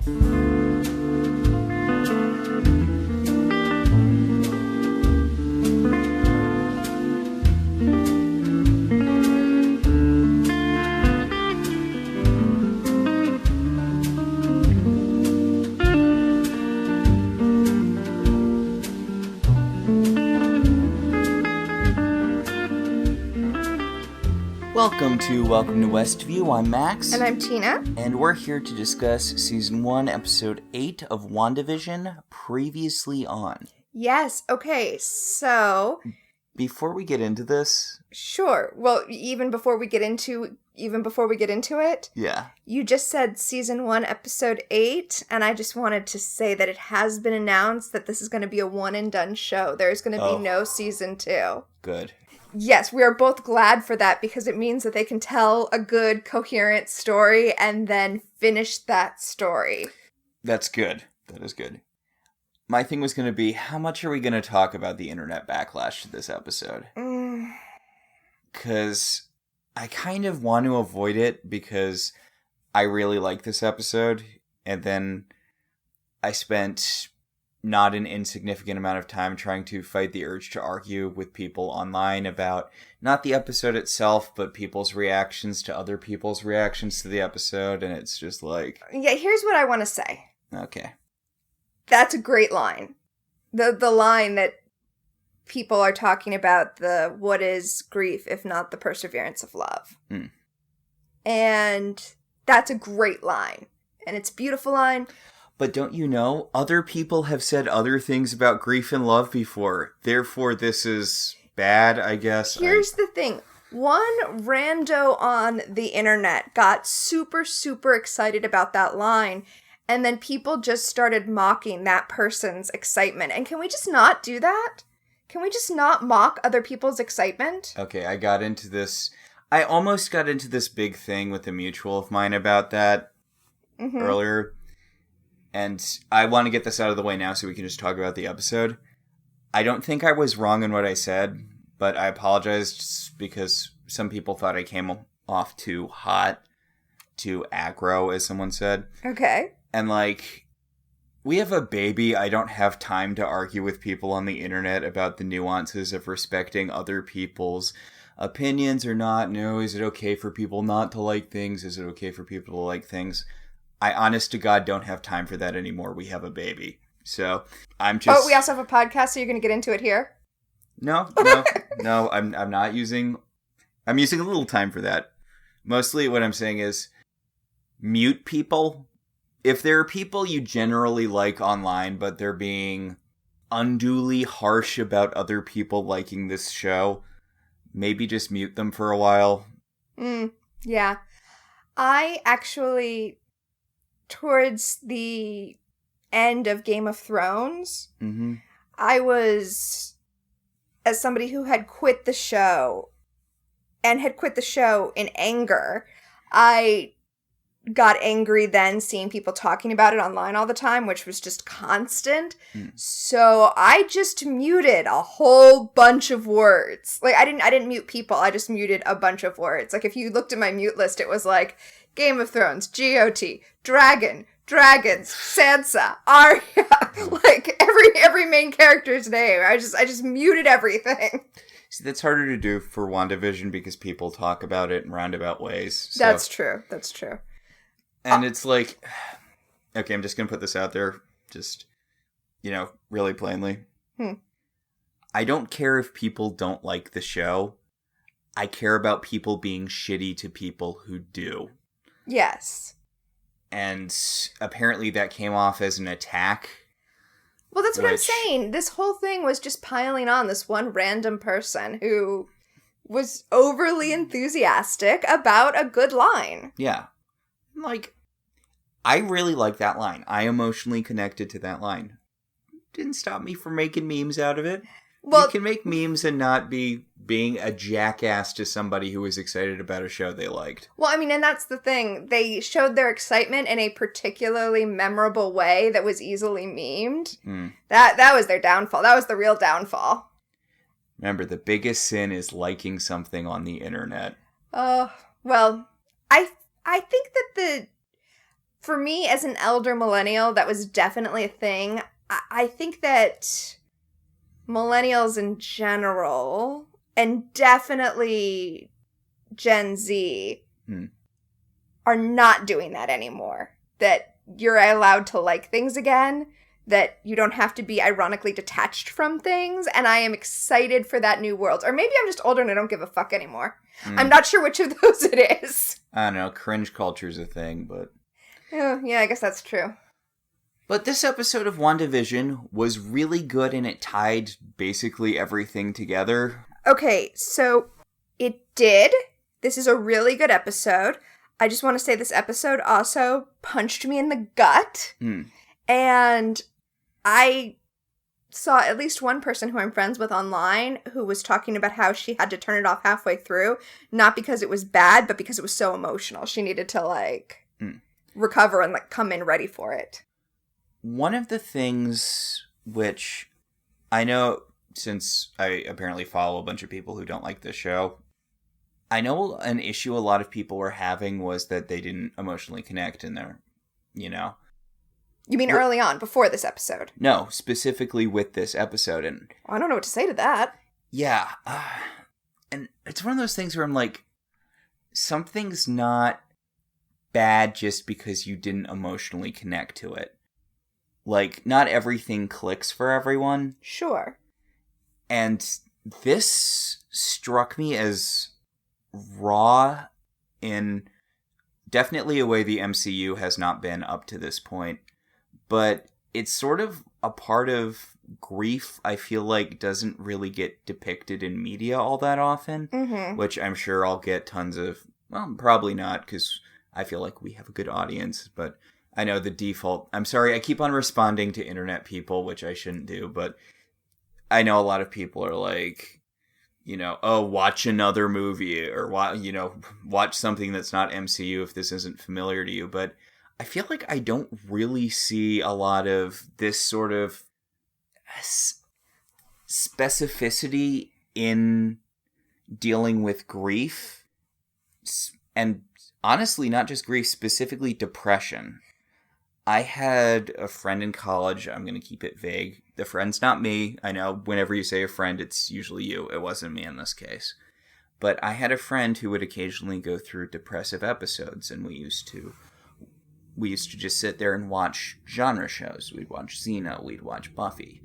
Welcome to Westview. I'm Max. And I'm Tina. And we're here to discuss Season 1, Episode 8 of WandaVision, previously on. Yes, okay, so... Before we get into this... Sure. Well, even before we get into it... Yeah. You just said Season 1, Episode 8, and I just wanted to say that it has been announced that this is going to be a one-and-done show. There's going to be no Season 2. Good. Yes, we are both glad for that because it means that they can tell a good, coherent story and then finish that story. That's good. That is good. My thing was going to be, how much are we going to talk about the internet backlash to this episode? Because I kind of want to avoid it because I really like this episode, and then I spent not an insignificant amount of time trying to fight the urge to argue with people online about not the episode itself, but people's reactions to other people's reactions to the episode, and it's just like... Yeah, here's what I want to say. Okay. That's a great line. The line that people are talking about, the what is grief if not the perseverance of love. And that's a great line. And it's a beautiful line. But don't you know, other people have said other things about grief and love before. Therefore, this is bad, I guess. Here's the thing. One rando on the internet got super, super excited about that line, and then people just started mocking that person's excitement. And can we just not do that? Can we just not mock other people's excitement? Okay, I almost got into this big thing with a mutual of mine about that earlier. And I want to get this out of the way now so we can just talk about the episode. I don't think I was wrong in what I said, but I apologize just because some people thought I came off too hot, too aggro, as someone said. Okay. And we have a baby. I don't have time to argue with people on the internet about the nuances of respecting other people's opinions or not. No, is it okay for people not to like things? Is it okay for people to like things? I, honest to God, don't have time for that anymore. We have a baby. So, I'm just... Oh, we also have a podcast, so you're going to get into it here? No, I'm not using... I'm using a little time for that. Mostly what I'm saying is, mute people. If there are people you generally like online, but they're being unduly harsh about other people liking this show, maybe just mute them for a while. Yeah. I actually... Towards the end of Game of Thrones, I was, as somebody who had quit the show, and had quit the show in anger, I got angry then seeing people talking about it online all the time, which was just constant. So I just muted a whole bunch of words. I didn't mute people, I just muted a bunch of words. If you looked at my mute list, it was Game of Thrones, GOT, Dragons, Sansa, Arya, every main character's name. I just muted everything. See, that's harder to do for WandaVision because people talk about it in roundabout ways. So. That's true. And it's okay, I'm just going to put this out there, just, really plainly. I don't care if people don't like the show. I care about people being shitty to people who do. Yes. And apparently that came off as an attack. Well, that's what I'm saying. This whole thing was just piling on this one random person who was overly enthusiastic about a good line. Yeah. I really like that line. I emotionally connected to that line. Didn't stop me from making memes out of it. Well, you can make memes and not be being a jackass to somebody who was excited about a show they liked. Well, and that's the thing. They showed their excitement in a particularly memorable way that was easily memed. That was their downfall. That was the real downfall. Remember, the biggest sin is liking something on the internet. Well, I think that for me, as an elder millennial, that was definitely a thing. I think that millennials in general, and definitely Gen Z, are not doing that anymore. That you're allowed to like things again, that you don't have to be ironically detached from things, and I am excited for that new world. Or maybe I'm just older and I don't give a fuck anymore. I'm not sure which of those it is. I don't know, cringe culture's a thing, but... Oh, yeah, I guess that's true. But this episode of WandaVision was really good, and it tied basically everything together. Okay, so it did. This is a really good episode. I just want to say this episode also punched me in the gut. And I saw at least one person who I'm friends with online who was talking about how she had to turn it off halfway through, not because it was bad, but because it was so emotional. She needed to, recover and, come in ready for it. One of the things which I know, since I apparently follow a bunch of people who don't like this show, I know an issue a lot of people were having was that they didn't emotionally connect in their, You mean early on, before this episode? No, specifically with this episode. And I don't know what to say to that. Yeah. And it's one of those things where I'm like, something's not bad just because you didn't emotionally connect to it. Not everything clicks for everyone. Sure. And this struck me as raw in definitely a way the MCU has not been up to this point. But it's sort of a part of grief I feel like doesn't really get depicted in media all that often, which I'm sure I'll get tons of, well, probably not, because I feel like we have a good audience, but I know the default, I'm sorry, I keep on responding to internet people, which I shouldn't do, but I know a lot of people are like, oh, watch another movie, or, watch something that's not MCU if this isn't familiar to you, but I feel like I don't really see a lot of this sort of specificity in dealing with grief, and honestly, not just grief, specifically depression. I had a friend in college, I'm going to keep it vague. The friend's not me. I know whenever you say a friend, it's usually you. It wasn't me in this case. But I had a friend who would occasionally go through depressive episodes, and we used to just sit there and watch genre shows. We'd watch Xena, we'd watch Buffy.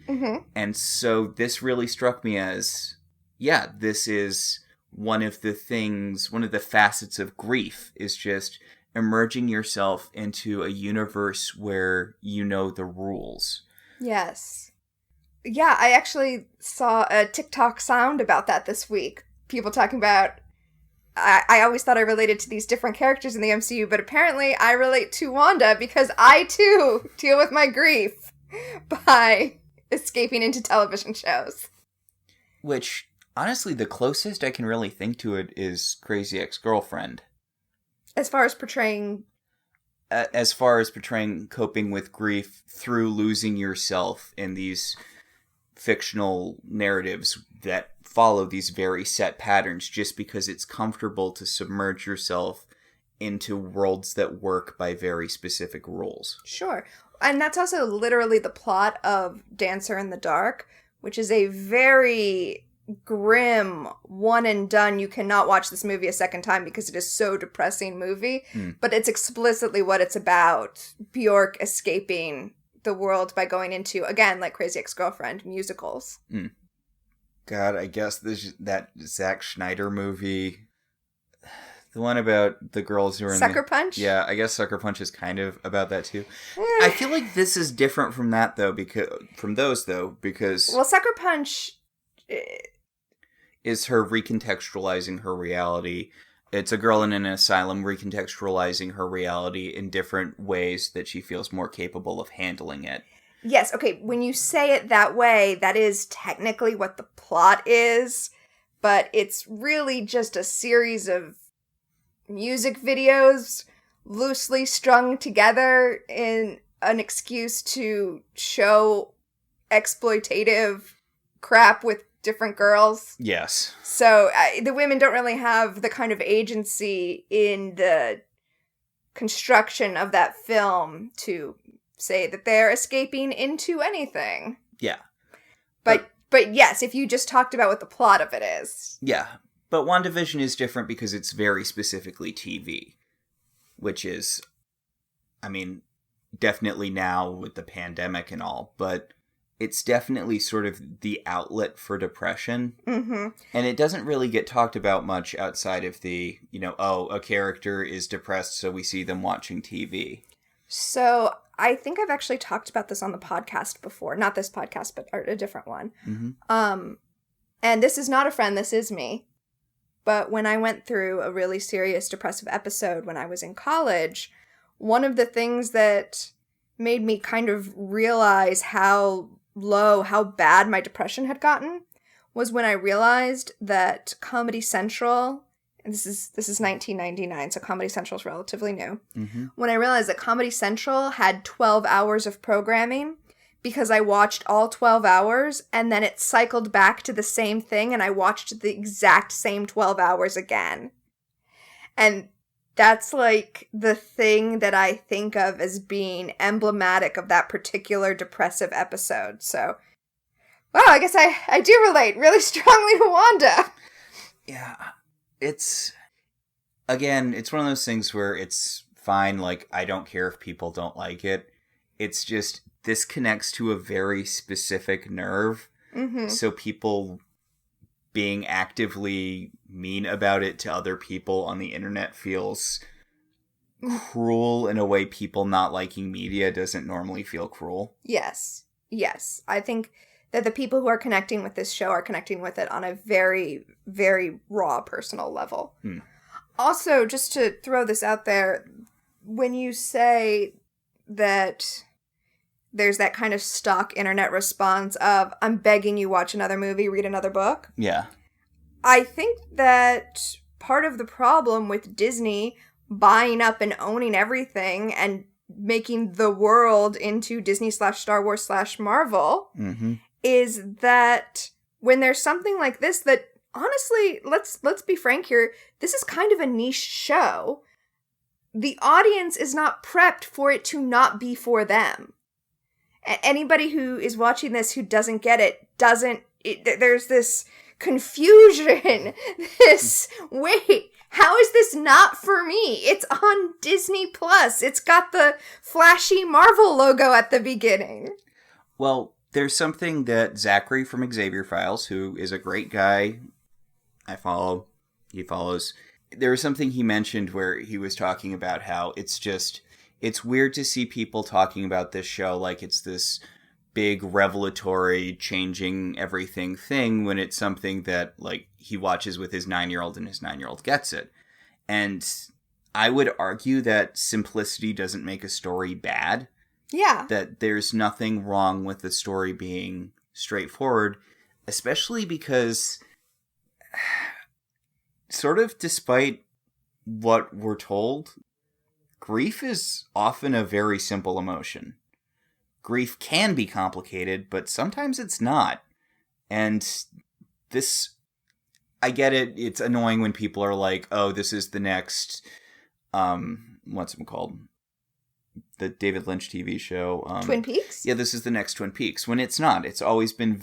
And so this really struck me as, yeah, this is one of the facets of grief, is just emerging yourself into a universe where you know the rules. Yes. Yeah, I actually saw a TikTok sound about that this week. People talking about, I always thought I related to these different characters in the MCU, but apparently I relate to Wanda because I too deal with my grief by escaping into television shows. Which, honestly, the closest I can really think to it is Crazy Ex-Girlfriend. As far as portraying coping with grief through losing yourself in these fictional narratives that follow these very set patterns just because it's comfortable to submerge yourself into worlds that work by very specific rules. Sure. And that's also literally the plot of Dancer in the Dark, which is a very grim one and done, you cannot watch this movie a second time because it is so depressing movie, but it's explicitly what it's about. Bjork escaping the world by going into, again, like Crazy Ex-Girlfriend, musicals. God, I guess that Zack Snyder movie, the one about the girls who are Sucker Punch? Yeah, I guess Sucker Punch is kind of about that too. I feel like this is different from that though, because well, Sucker Punch is her recontextualizing her reality. It's a girl in an asylum recontextualizing her reality in different ways that she feels more capable of handling it. Yes, okay, when you say it that way, that is technically what the plot is, but it's really just a series of music videos loosely strung together in an excuse to show exploitative crap with different girls. Yes. So the women don't really have the kind of agency in the construction of that film to say that they're escaping into anything. Yeah. But yes, if you just talked about what the plot of it is. Yeah. But WandaVision is different because it's very specifically TV. Which is, I mean, definitely now with the pandemic and all, but it's definitely sort of the outlet for depression. Mm-hmm. And it doesn't really get talked about much outside of the, a character is depressed, so we see them watching TV. So I think I've actually talked about this on the podcast before. Not this podcast, but a different one. Mm-hmm. And this is not a friend, this is me. But when I went through a really serious depressive episode when I was in college, one of the things that made me kind of realize how bad my depression had gotten was when I realized that Comedy Central, and this is 1999, so Comedy Central is relatively new. Mm-hmm. When I realized that Comedy Central had 12 hours of programming because I watched all 12 hours and then it cycled back to the same thing and I watched the exact same 12 hours again. And that's like the thing that I think of as being emblematic of that particular depressive episode. So, wow, I guess I do relate really strongly to Wanda. Yeah. It's one of those things where it's fine, like, I don't care if people don't like it. It's just, this connects to a very specific nerve. Mm-hmm. So people being actively mean about it to other people on the internet feels cruel in a way people not liking media doesn't normally feel cruel. Yes. I think that the people who are connecting with this show are connecting with it on a very, very raw personal level. Also, just to throw this out there, when you say that there's that kind of stock internet response of, I'm begging you, watch another movie, read another book. Yeah. I think that part of the problem with Disney buying up and owning everything and making the world into Disney/Star Wars/Marvel mm-hmm. is that when there's something like this that, honestly, let's be frank here, this is kind of a niche show. The audience is not prepped for it to not be for them. Anybody who is watching this who doesn't get it, there's this confusion, wait, how is this not for me? It's on Disney Plus. It's got the flashy Marvel logo at the beginning. Well, there's something that Zachary from Xavier Files, who is a great guy, I follow, he follows, there was something he mentioned where he was talking about how it's weird to see people talking about this show like it's this big revelatory, changing everything thing when it's something that, like, he watches with his 9-year-old and his 9-year-old gets it. And I would argue that simplicity doesn't make a story bad. Yeah. That there's nothing wrong with the story being straightforward, especially because, sort of despite what we're told, grief is often a very simple emotion. Grief can be complicated, but sometimes it's not. And this, I get it, it's annoying when people are like, oh, this is the next, what's it called? The David Lynch TV show. Twin Peaks? Yeah, this is the next Twin Peaks, when it's not. It's always been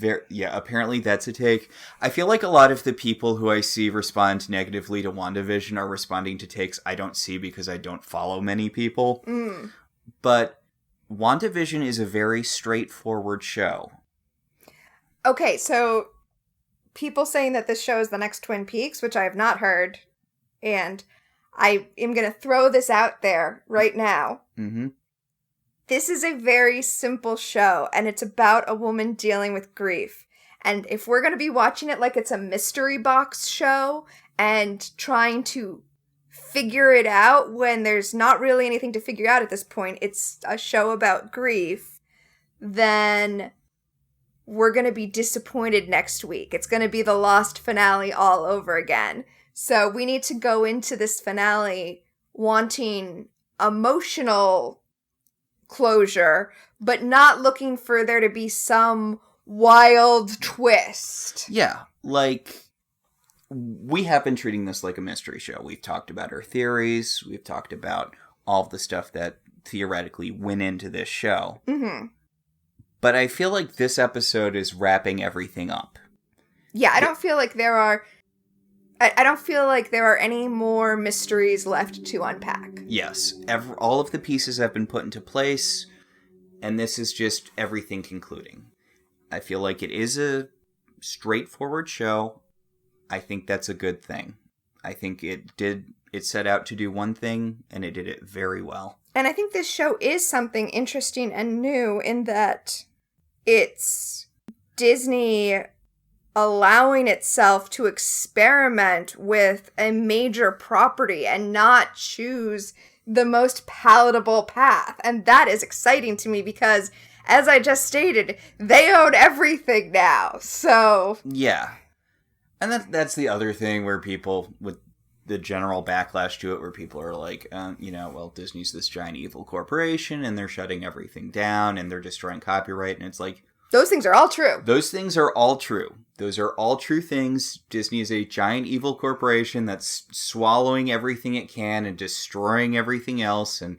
apparently that's a take. I feel like a lot of the people who I see respond negatively to WandaVision are responding to takes I don't see because I don't follow many people. But WandaVision is a very straightforward show. Okay, so people saying that this show is the next Twin Peaks, which I have not heard, and I am going to throw this out there right now. Mm-hmm. This is a very simple show, and it's about a woman dealing with grief. And if we're going to be watching it like it's a mystery box show and trying to figure it out when there's not really anything to figure out at this point, it's a show about grief, then we're going to be disappointed next week. It's going to be the Lost finale all over again. So we need to go into this finale wanting emotional closure, but not looking for there to be some wild twist. Yeah, like, we have been treating this like a mystery show. We've talked about our theories. We've talked about all of the stuff that theoretically went into this show. Mm-hmm. But I feel like this episode is wrapping everything up. Yeah, I don't feel like there are... I don't feel like there are any more mysteries left to unpack. Yes. All of the pieces have been put into place, and this is just everything concluding. I feel like it is a straightforward show. I think that's a good thing. I think it set out to do one thing, and it did it very well. And I think this show is something interesting and new in that it's Disney allowing itself to experiment with a major property and not choose the most palatable path. And that is exciting to me because, as I just stated, they own everything now. So... yeah. And that's the other thing where people, with the general backlash to it, where people are like, well, Disney's this giant evil corporation, and they're shutting everything down, and they're destroying copyright, and it's like... those things are all true. Those things are all true. Those are all true things. Disney is a giant evil corporation that's swallowing everything it can and destroying everything else, and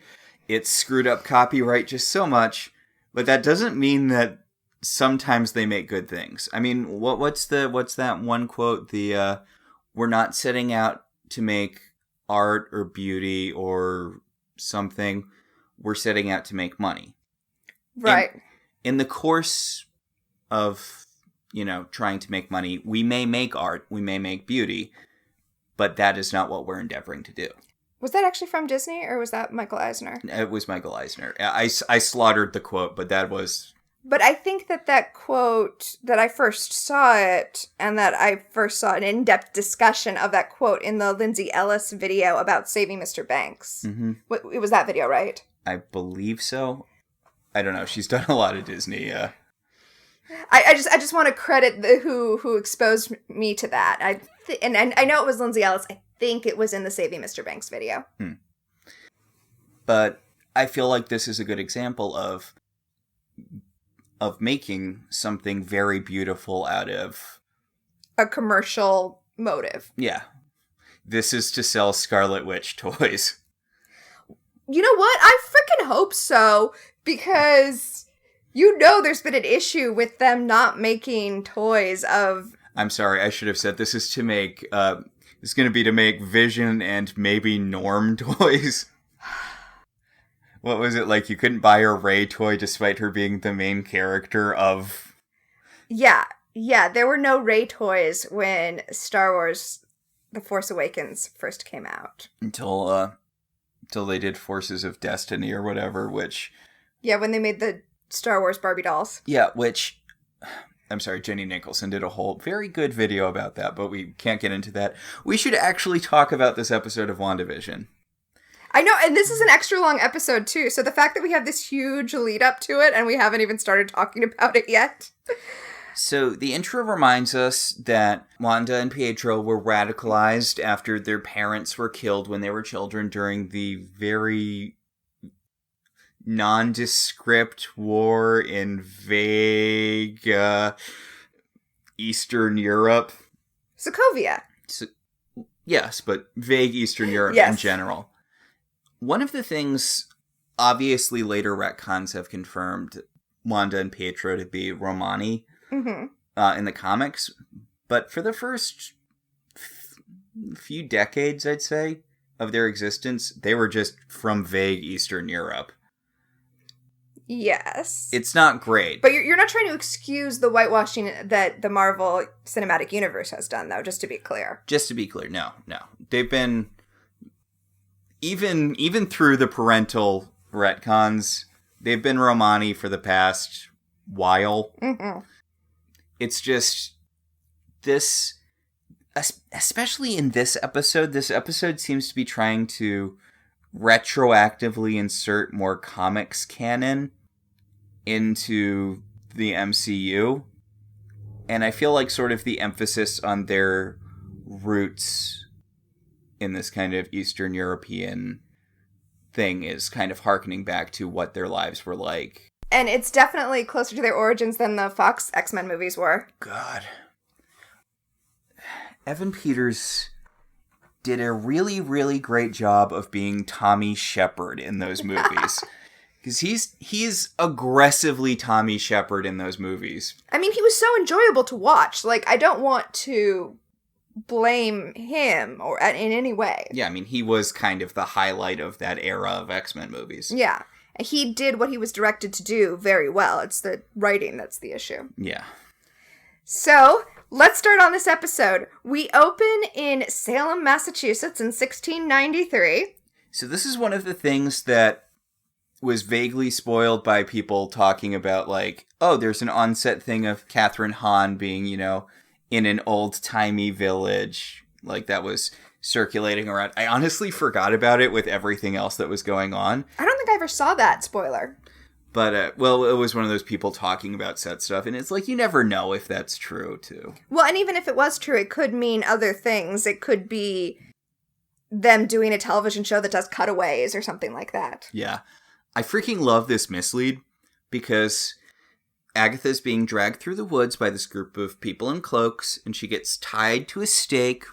it's screwed up copyright just so much. But that doesn't mean that sometimes they make good things. I mean, what's that one quote? We're not setting out to make art or beauty or something. We're setting out to make money. Right. In the course of, trying to make money, we may make art, we may make beauty, but that is not what we're endeavoring to do. Was that actually from Disney, or was that Michael Eisner? It was Michael Eisner. I slaughtered the quote, but that was... But I think that quote, that I first saw it, and that I first saw an in-depth discussion of that quote in the Lindsay Ellis video about saving Mr. Banks. Mm-hmm. It was that video, right? I believe so. I don't know. She's done a lot of Disney. I just want to credit who exposed me to that. And I know it was Lindsay Ellis. I think it was in the Saving Mr. Banks video. But I feel like this is a good example of making something very beautiful out of a commercial motive. Yeah. This is to sell Scarlet Witch toys. You know what? I freaking hope so, because there's been an issue with them not making toys of... I'm sorry, I should have said this is to make, it's going to be to make Vision and maybe Norm toys. What was it, like you couldn't buy a Rey toy despite her being the main character of... Yeah, there were no Rey toys when Star Wars The Force Awakens first came out. Until they did Forces of Destiny or whatever, which... Yeah, when they made the Star Wars Barbie dolls. Yeah, which... I'm sorry, Jenny Nicholson did a whole very good video about that, but we can't get into that. We should actually talk about this episode of WandaVision. I know, and this is an extra long episode, too, so the fact that we have this huge lead up to it, and we haven't even started talking about it yet... So, the intro reminds us that Wanda and Pietro were radicalized after their parents were killed when they were children during the very nondescript war in vague Eastern Europe. Sokovia. Yes, but vague Eastern Europe in general. One of the things, obviously later retcons have confirmed Wanda and Pietro to be Romani. Mm-hmm. In the comics, but for the first few decades, I'd say, of their existence, they were just from vague Eastern Europe. Yes. It's not great. But you're not trying to excuse the whitewashing that the Marvel Cinematic Universe has done, though, just to be clear. Just to be clear, no. They've been, even through the parental retcons, they've been Romani for the past while. Mm-hmm. It's just, this, especially in this episode seems to be trying to retroactively insert more comics canon into the MCU. And I feel like sort of the emphasis on their roots in this kind of Eastern European thing is kind of hearkening back to what their lives were like. And it's definitely closer to their origins than the Fox X-Men movies were. God. Evan Peters did a really, really great job of being Tommy Shepard in those movies. Because he's aggressively Tommy Shepard in those movies. I mean, he was so enjoyable to watch. Like, I don't want to blame him or in any way. Yeah, I mean, he was kind of the highlight of that era of X-Men movies. Yeah. He did what he was directed to do very well. It's the writing that's the issue. Yeah. So, let's start on this episode. We open in Salem, Massachusetts in 1693. So this is one of the things that was vaguely spoiled by people talking about, like, oh, there's an on-set thing of Catherine Hahn being, you know, in an old-timey village. Like, that was circulating around. I honestly forgot about it with everything else that was going on. I don't think I ever saw that spoiler. But, well, it was one of those people talking about set stuff, and it's like, you never know if that's true, too. Well, and even if it was true, it could mean other things. It could be them doing a television show that does cutaways or something like that. Yeah. I freaking love this mislead, because Agatha's being dragged through the woods by this group of people in cloaks, and she gets tied to a stake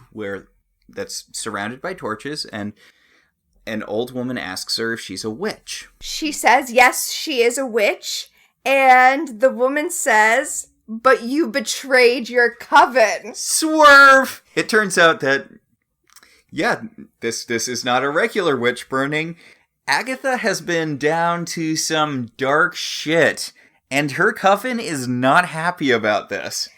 that's surrounded by torches, and an old woman asks her if she's a witch. She says, yes, she is a witch, and the woman says, but you betrayed your coven. Swerve! It turns out that, yeah, this is not a regular witch burning. Agatha has been down to some dark shit, and her coven is not happy about this.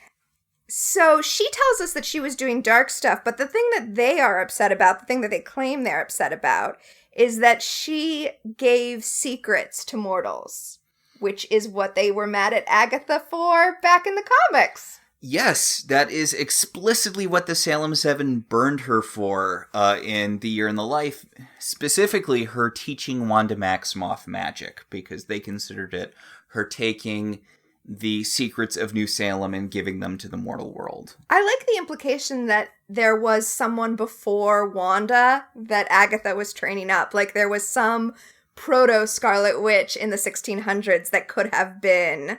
So she tells us that she was doing dark stuff, but the thing that they are upset about, the thing that they claim they're upset about, is that she gave secrets to mortals, which is what they were mad at Agatha for back in the comics. Yes, that is explicitly what the Salem Seven burned her for in The Year in the Life, specifically her teaching Wanda Maximoff magic, because they considered it her taking the secrets of New Salem and giving them to the mortal world. I like the implication that there was someone before Wanda that Agatha was training up. Like, there was some proto-Scarlet Witch in the 1600s that could have been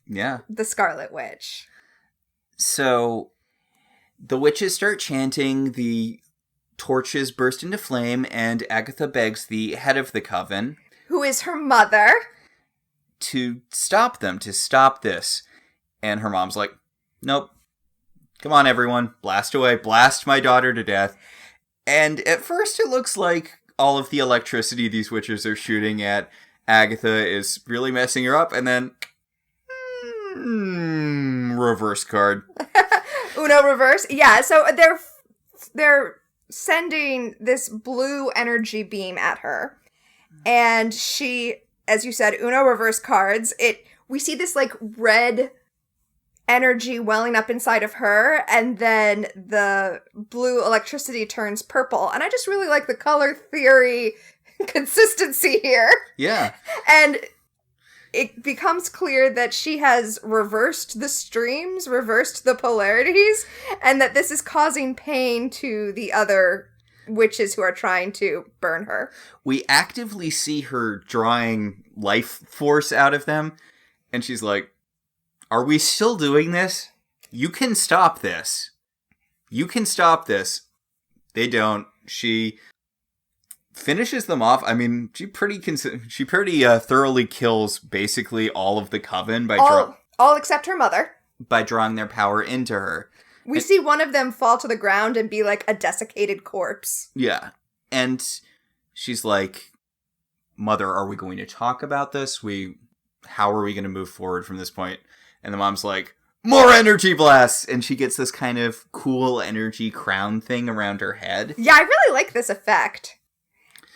the Scarlet Witch. So, the witches start chanting, the torches burst into flame, and Agatha begs the head of the coven, who is her mother, to stop them, to stop this. And her mom's like, nope. Come on, everyone. Blast away. Blast my daughter to death. And at first it looks like all of the electricity these witches are shooting at Agatha is really messing her up. And then, reverse card. Uno reverse. Yeah, so they're sending this blue energy beam at her. And she, as you said, Uno reverse cards. We see this like red energy welling up inside of her, and then the blue electricity turns purple. And I just really like the color theory consistency here. Yeah. And it becomes clear that she has reversed the streams, reversed the polarities, and that this is causing pain to the other witches who are trying to burn her. We actively see her drawing life force out of them, and she's like, are we still doing this? You can stop this. You can stop this. They don't. She finishes them off. I mean, she pretty thoroughly kills basically all of the coven by all except her mother, by drawing their power into her. We see one of them fall to the ground and be like a desiccated corpse. Yeah. And she's like, Mother, are we going to talk about this? How are we going to move forward from this point? And the mom's like, more energy blasts! And she gets this kind of cool energy crown thing around her head. Yeah, I really like this effect.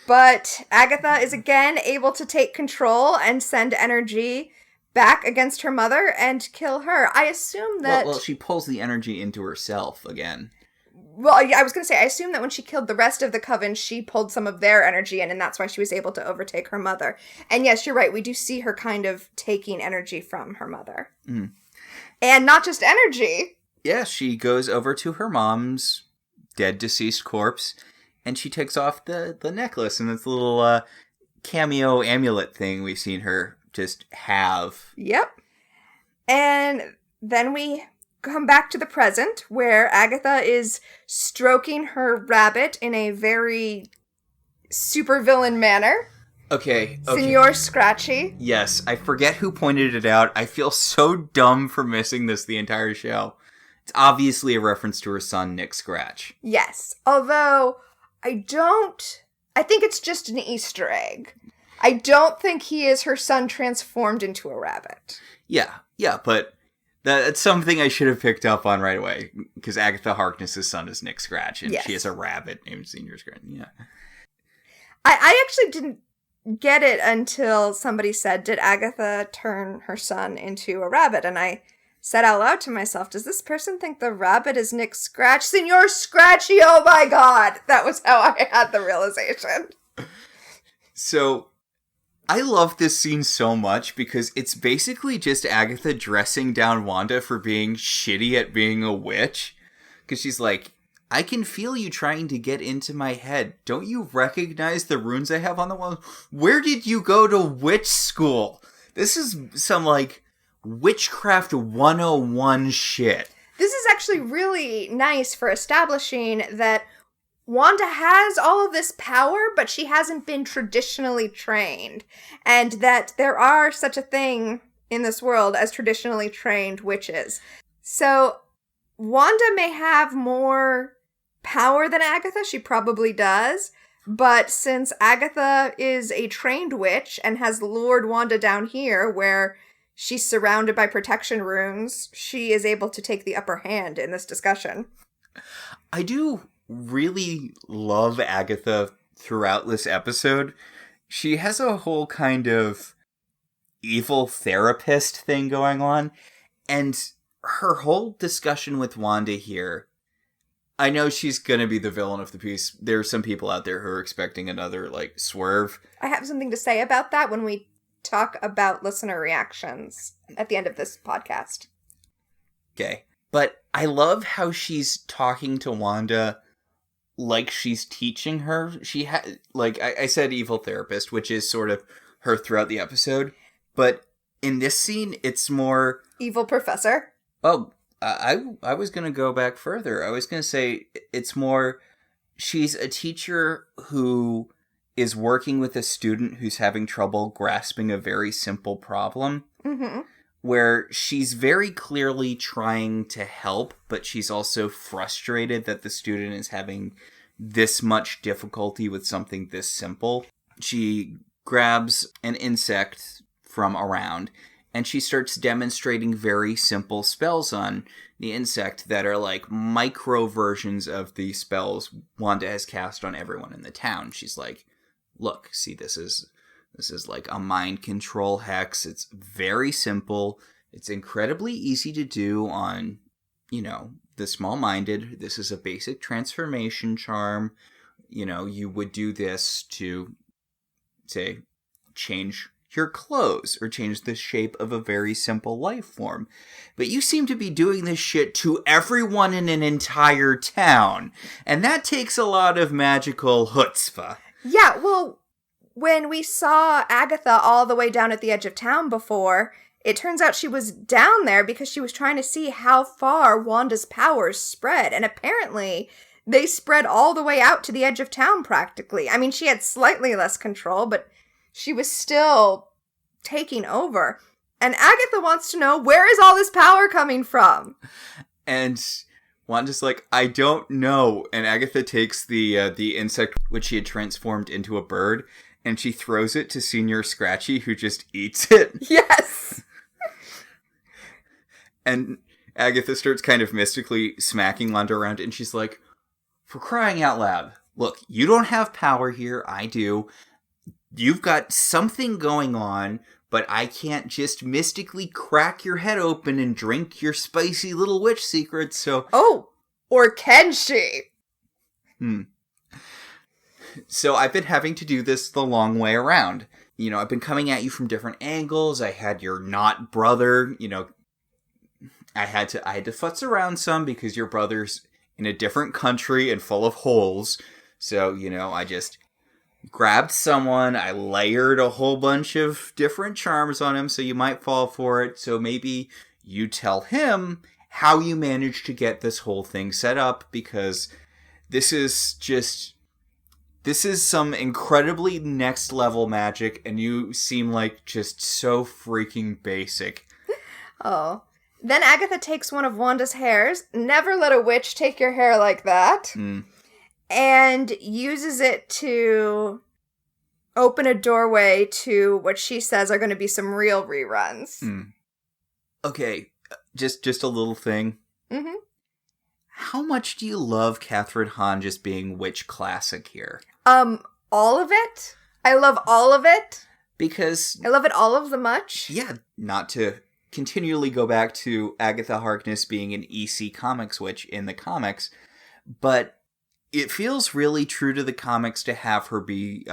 But Agatha is again able to take control and send energy back against her mother and kill her. I assume that... Well, she pulls the energy into herself again. Well, yeah, I was going to say, I assume that when she killed the rest of the coven, she pulled some of their energy in, and that's why she was able to overtake her mother. And yes, you're right, we do see her kind of taking energy from her mother. Mm. And not just energy. Yeah, she goes over to her mom's dead, deceased corpse, and she takes off the necklace and this little cameo amulet thing we've seen her just have. Yep. And then we come back to the present, where Agatha is stroking her rabbit in a very supervillain manner. Okay. Senor Scratchy. Yes, I forget who pointed it out. I feel so dumb for missing this the entire show. It's obviously a reference to her son, Nick Scratch. Yes, although I think it's just an Easter egg. I don't think he is her son transformed into a rabbit. Yeah, but that's something I should have picked up on right away, because Agatha Harkness's son is Nick Scratch, and she has a rabbit named Senior Scratch. Yeah. I actually didn't get it until somebody said, did Agatha turn her son into a rabbit? And I said out loud to myself, does this person think the rabbit is Nick Scratch? Senor Scratchy, oh my god! That was how I had the realization. So, I love this scene so much because it's basically just Agatha dressing down Wanda for being shitty at being a witch. Because she's like, I can feel you trying to get into my head. Don't you recognize the runes I have on the wall? Where did you go to witch school? This is some, like, Witchcraft 101 shit. This is actually really nice for establishing that Wanda has all of this power, but she hasn't been traditionally trained. And that there are such a thing in this world as traditionally trained witches. So, Wanda may have more power than Agatha. She probably does. But since Agatha is a trained witch and has lured Wanda down here where she's surrounded by protection runes, she is able to take the upper hand in this discussion. I do really love Agatha throughout this episode. She has a whole kind of evil therapist thing going on, and her whole discussion with Wanda here, I know she's gonna be the villain of the piece. There are some people out there who are expecting another, like, swerve. I have something to say about that when we talk about listener reactions at the end of this podcast. Okay. But I love how she's talking to Wanda like she's teaching her. She had, like, I said evil therapist, which is sort of her throughout the episode. But in this scene, it's more... evil professor? Oh, I was going to go back further. I was going to say it's more... she's a teacher who is working with a student who's having trouble grasping a very simple problem. Mm-hmm. Where she's very clearly trying to help, but she's also frustrated that the student is having this much difficulty with something this simple. She grabs an insect from around, and she starts demonstrating very simple spells on the insect that are like micro versions of the spells Wanda has cast on everyone in the town. She's like, look, see, this is like a mind control hex. It's very simple. It's incredibly easy to do on, the small-minded. This is a basic transformation charm. You would do this to, say, change your clothes or change the shape of a very simple life form. But you seem to be doing this shit to everyone in an entire town. And that takes a lot of magical chutzpah. Yeah, well... when we saw Agatha all the way down at the edge of town before, it turns out she was down there because she was trying to see how far Wanda's powers spread. And apparently, they spread all the way out to the edge of town practically. I mean, she had slightly less control, but she was still taking over. And Agatha wants to know, where is all this power coming from? And Wanda's like, I don't know. And Agatha takes the insect which she had transformed into a bird, and she throws it to Senior Scratchy, who just eats it. Yes! And Agatha starts kind of mystically smacking Wanda around, and she's like, for crying out loud, look, you don't have power here, I do. You've got something going on, but I can't just mystically crack your head open and drink your spicy little witch secrets, so... oh, or can she? So I've been having to do this the long way around. I've been coming at you from different angles. I had your not brother, I had to futz around some because your brother's in a different country and full of holes. So, I just grabbed someone, I layered a whole bunch of different charms on him, so you might fall for it. So maybe you tell him, how you managed to get this whole thing set up, because this is some incredibly next level magic, and you seem like just so freaking basic. Oh. Then Agatha takes one of Wanda's hairs. Never let a witch take your hair like that. And uses it to open a doorway to what she says are going to be some real reruns. Okay, just a little thing. How much do you love Catherine Hahn just being witch classic here? All of it. I love all of it. Because... I love it all of the much. Yeah, not to continually go back to Agatha Harkness being an EC Comics witch in the comics, but it feels really true to the comics to have her be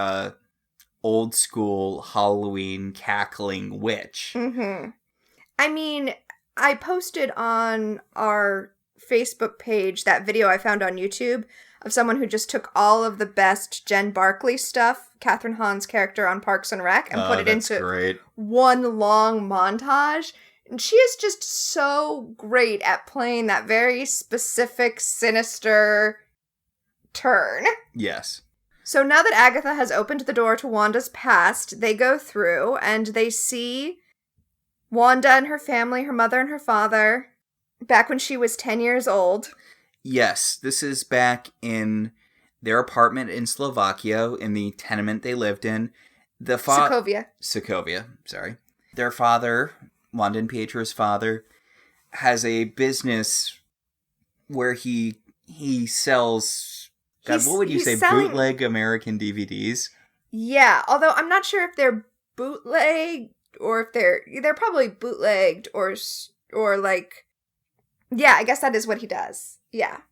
old school Halloween cackling witch. I mean, I posted on our Facebook page that video I found on YouTube of someone who just took all of the best Jen Barkley stuff, Catherine Hahn's character on Parks and Rec, and put it into one long montage. And she is just so great at playing that very specific, sinister turn. Yes. So now that Agatha has opened the door to Wanda's past, they go through and they see Wanda and her family, her mother and her father, back when she was 10 years old. Yes, this is back in their apartment in Slovakia, in the tenement they lived in. Sokovia, sorry. Their father, Wanda and Pietro's father, has a business where he sells... God, what would you say? Bootleg American DVDs? Yeah, although I'm not sure if they're bootleg or if they're probably bootlegged or like... Yeah, I guess that is what he does. Yeah.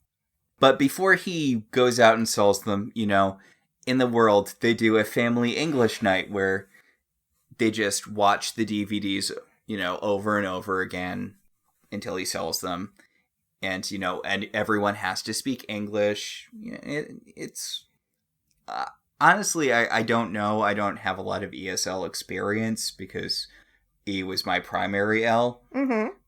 But before he goes out and sells them, in the world, they do a family English night where they just watch the DVDs, over and over again until he sells them. And, and everyone has to speak English. It's... honestly, I don't know. I don't have a lot of ESL experience because E was my primary L.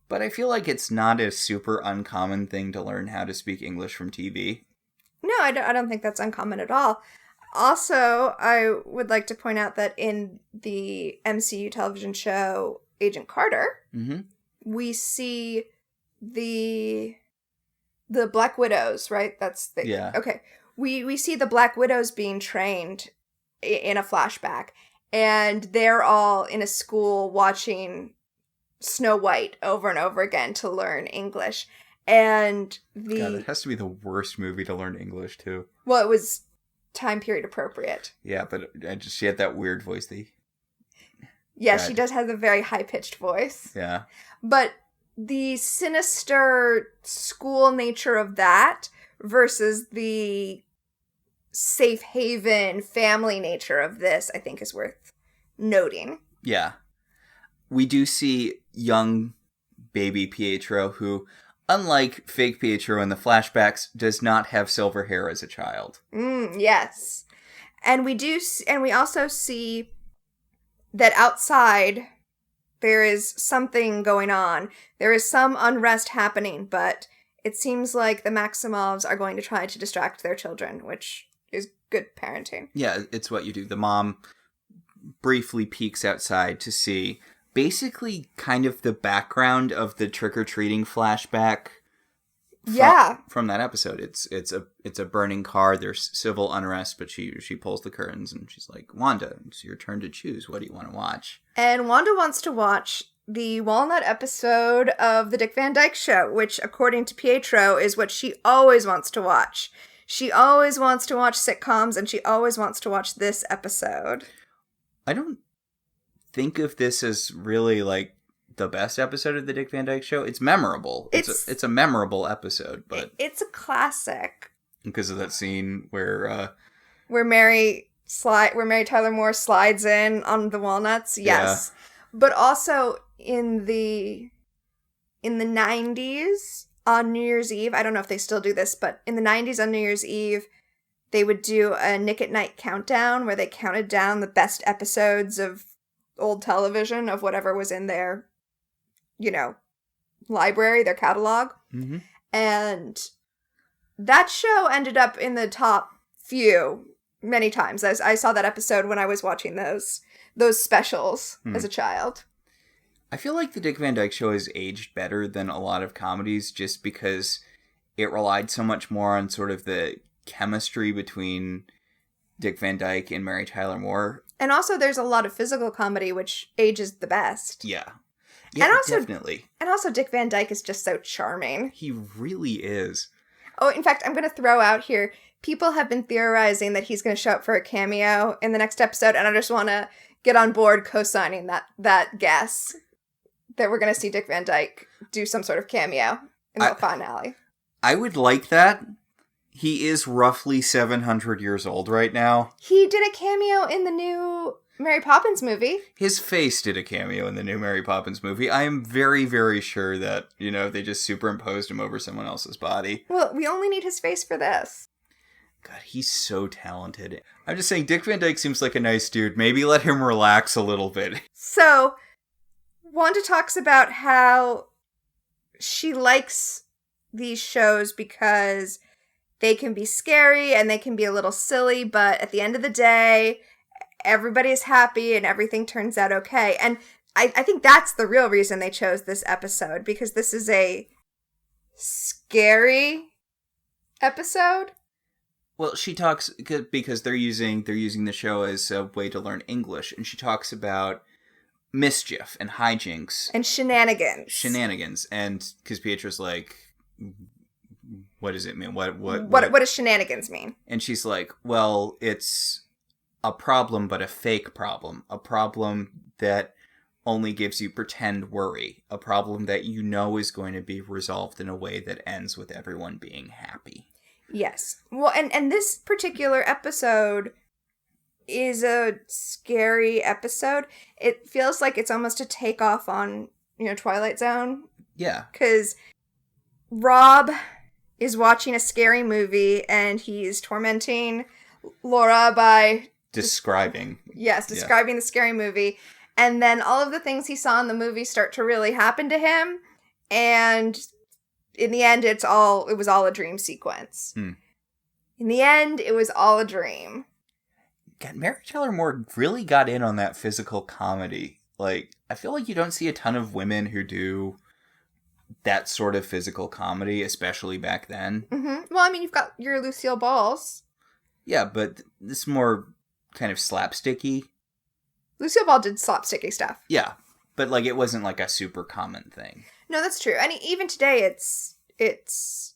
But I feel like it's not a super uncommon thing to learn how to speak English from TV. No, I don't think that's uncommon at all. Also, I would like to point out that in the MCU television show Agent Carter, we see the Black Widows, right? Yeah. Okay. We see the Black Widows being trained in a flashback, and they're all in a school watching Snow White over and over again to learn English. And God, it has to be the worst movie to learn English, too. Well, it was time period appropriate. Yeah, but she had that weird voice. Yeah, she does have a very high-pitched voice. Yeah. But the sinister school nature of that versus the safe haven family nature of this, I think, is worth noting. Yeah. We do see young baby Pietro, who, unlike fake Pietro in the flashbacks, does not have silver hair as a child. Yes. And we also see that outside there is something going on. There is some unrest happening, but it seems like the Maximovs are going to try to distract their children, which is good parenting. Yeah, it's what you do. The mom briefly peeks outside to see basically kind of the background of the trick-or-treating flashback from that episode. It's a burning car, there's civil unrest, but she pulls the curtains and she's like, Wanda, it's your turn to choose. What do you want to watch? And Wanda wants to watch the Walnut episode of The Dick Van Dyke Show, which, according to Pietro, is what she always wants to watch. She always wants to watch sitcoms, and she always wants to watch this episode. I don't think of this as really like the best episode of the Dick Van Dyke Show. It's memorable. It's a memorable episode, but it's a classic because of that scene where Mary Tyler Moore slides in on the walnuts. Yes, yeah. But also in the 90s on New Year's Eve. I don't know if they still do this, but in the 90s on New Year's Eve, they would do a Nick at Night countdown where they counted down the best episodes of old television of whatever was in their, library, their catalog. Mm-hmm. And that show ended up in the top few many times. I saw that episode when I was watching those specials as a child. I feel like the Dick Van Dyke Show has aged better than a lot of comedies just because it relied so much more on sort of the chemistry between Dick Van Dyke and Mary Tyler Moore. And also there's a lot of physical comedy, which ages the best. Yeah, and also, definitely. And also Dick Van Dyke is just so charming. He really is. Oh, in fact, I'm going to throw out here, people have been theorizing that he's going to show up for a cameo in the next episode, and I just want to get on board co-signing that guess that we're going to see Dick Van Dyke do some sort of cameo in the finale. I would like that. He is roughly 700 years old right now. He did a cameo in the new Mary Poppins movie. His face did a cameo in the new Mary Poppins movie. I am very, very sure that, they just superimposed him over someone else's body. Well, we only need his face for this. God, he's so talented. I'm just saying, Dick Van Dyke seems like a nice dude. Maybe let him relax a little bit. So, Wanda talks about how she likes these shows because they can be scary and they can be a little silly, but at the end of the day, everybody's happy and everything turns out okay. And I think that's the real reason they chose this episode, because this is a scary episode. Well, she talks because they're using the show as a way to learn English, and she talks about mischief and hijinks and shenanigans, and because Pietro's like, what does it mean? What does shenanigans mean? And she's like, well, it's a problem, but a fake problem, a problem that only gives you pretend worry, a problem that is going to be resolved in a way that ends with everyone being happy. Yes. Well, and this particular episode is a scary episode. It feels like it's almost a takeoff on, Twilight Zone. Yeah. Because Rob is watching a scary movie and he's tormenting Laura by describing the scary movie. And then all of the things he saw in the movie start to really happen to him. And in the end, it was all a dream sequence. In the end, it was all a dream. God, Mary Tyler Moore really got in on that physical comedy. Like, I feel like you don't see a ton of women who do that sort of physical comedy, especially back then. Mm-hmm. Well, I mean, you've got your Lucille Balls. Yeah, but this is more kind of slapsticky. Lucille Ball did slapsticky stuff. Yeah, but it wasn't like a super common thing. No, that's true. And even today, it's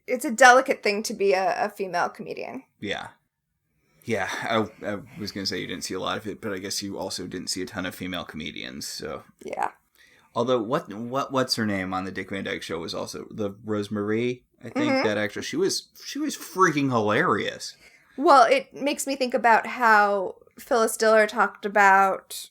a delicate thing to be a female comedian. Yeah. Yeah, I was going to say you didn't see a lot of it, but I guess you also didn't see a ton of female comedians, so... Yeah. Although, what's her name on the Dick Van Dyke Show was also the Rosemarie, I think, that actress. She was freaking hilarious. Well, it makes me think about how Phyllis Diller talked about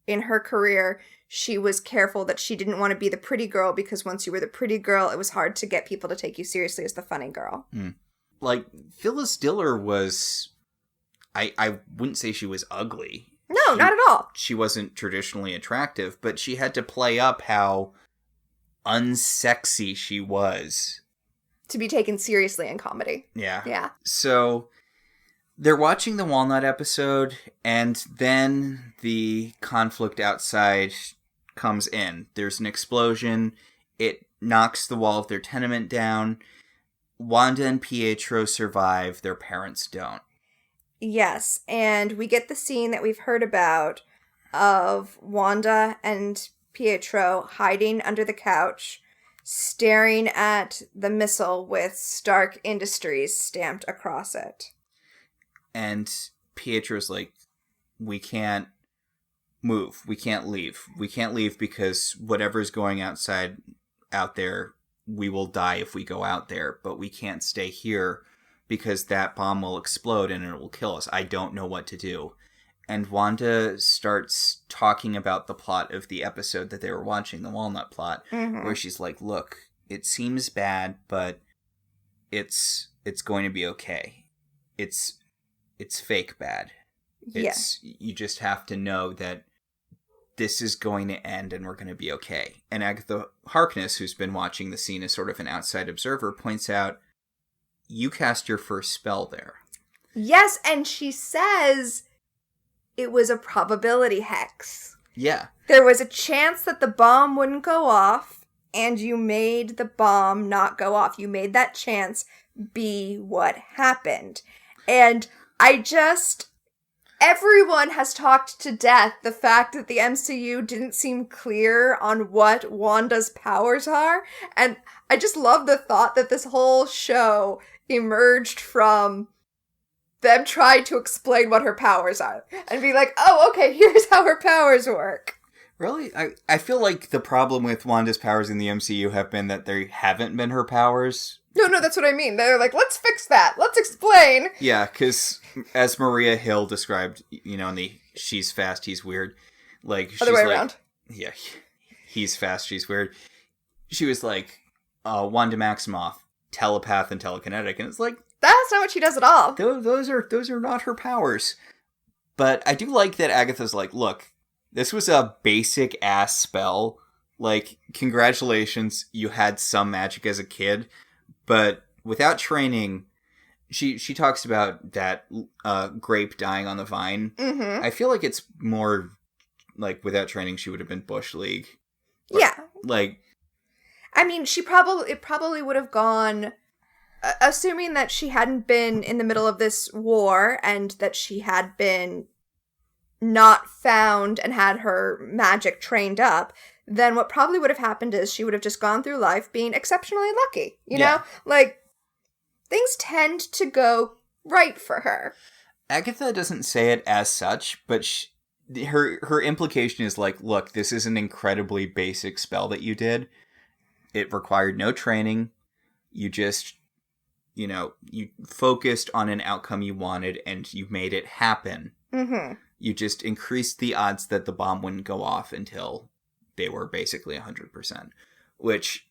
in her career, she was careful that she didn't want to be the pretty girl because once you were the pretty girl, it was hard to get people to take you seriously as the funny girl. Phyllis Diller was... I wouldn't say she was ugly. No, not at all. She wasn't traditionally attractive, but she had to play up how unsexy she was. To be taken seriously in comedy. Yeah. Yeah. So, they're watching the Walnut episode, and then the conflict outside comes in. There's an explosion. It knocks the wall of their tenement down. Wanda and Pietro survive. Their parents don't. Yes, and we get the scene that we've heard about of Wanda and Pietro hiding under the couch, staring at the missile with Stark Industries stamped across it. And Pietro's like, we can't move. We can't leave. We can't leave because whatever's going out there, we will die if we go out there, but we can't stay here because that bomb will explode and it will kill us. I don't know what to do. And Wanda starts talking about the plot of the episode that they were watching, the Walnut plot, where she's like, look, it seems bad, but it's going to be okay. It's fake bad. You just have to know that this is going to end and we're going to be okay. And Agatha Harkness, who's been watching the scene as sort of an outside observer, points out, you cast your first spell there. Yes, and she says it was a probability hex. Yeah. There was a chance that the bomb wouldn't go off, and you made the bomb not go off. You made that chance be what happened. And everyone has talked to death the fact that the MCU didn't seem clear on what Wanda's powers are. And I just love the thought that this whole show emerged from them trying to explain what her powers are. And be like, oh, okay, here's how her powers work. Really? I feel like the problem with Wanda's powers in the MCU have been that they haven't been her powers. No, that's what I mean. They're like, let's fix that. Let's explain. Yeah, because as Maria Hill described, in the she's fast, he's weird. Like, she's other way like, around. Yeah, he's fast, she's weird. She was like, Wanda Maximoff, telepath and telekinetic. And it's like, that's not what she does at all. Those are not her powers. But I do like that Agatha's like, look, this was a basic ass spell. Like, congratulations, you had some magic as a kid. But without training, she talks about that grape dying on the vine. Mm-hmm. I feel like it's more like without training, she would have been Bush League. Yeah. Like, I mean, it probably would have gone, assuming that she hadn't been in the middle of this war and that she had been not found and had her magic trained up, then what probably would have happened is she would have just gone through life being exceptionally lucky, you know? Like, things tend to go right for her. Agatha doesn't say it as such, but her implication is like, look, this is an incredibly basic spell that you did. It required no training. You just, you focused on an outcome you wanted and you made it happen. Mm-hmm. You just increased the odds that the bomb wouldn't go off until they were basically 100%. Which,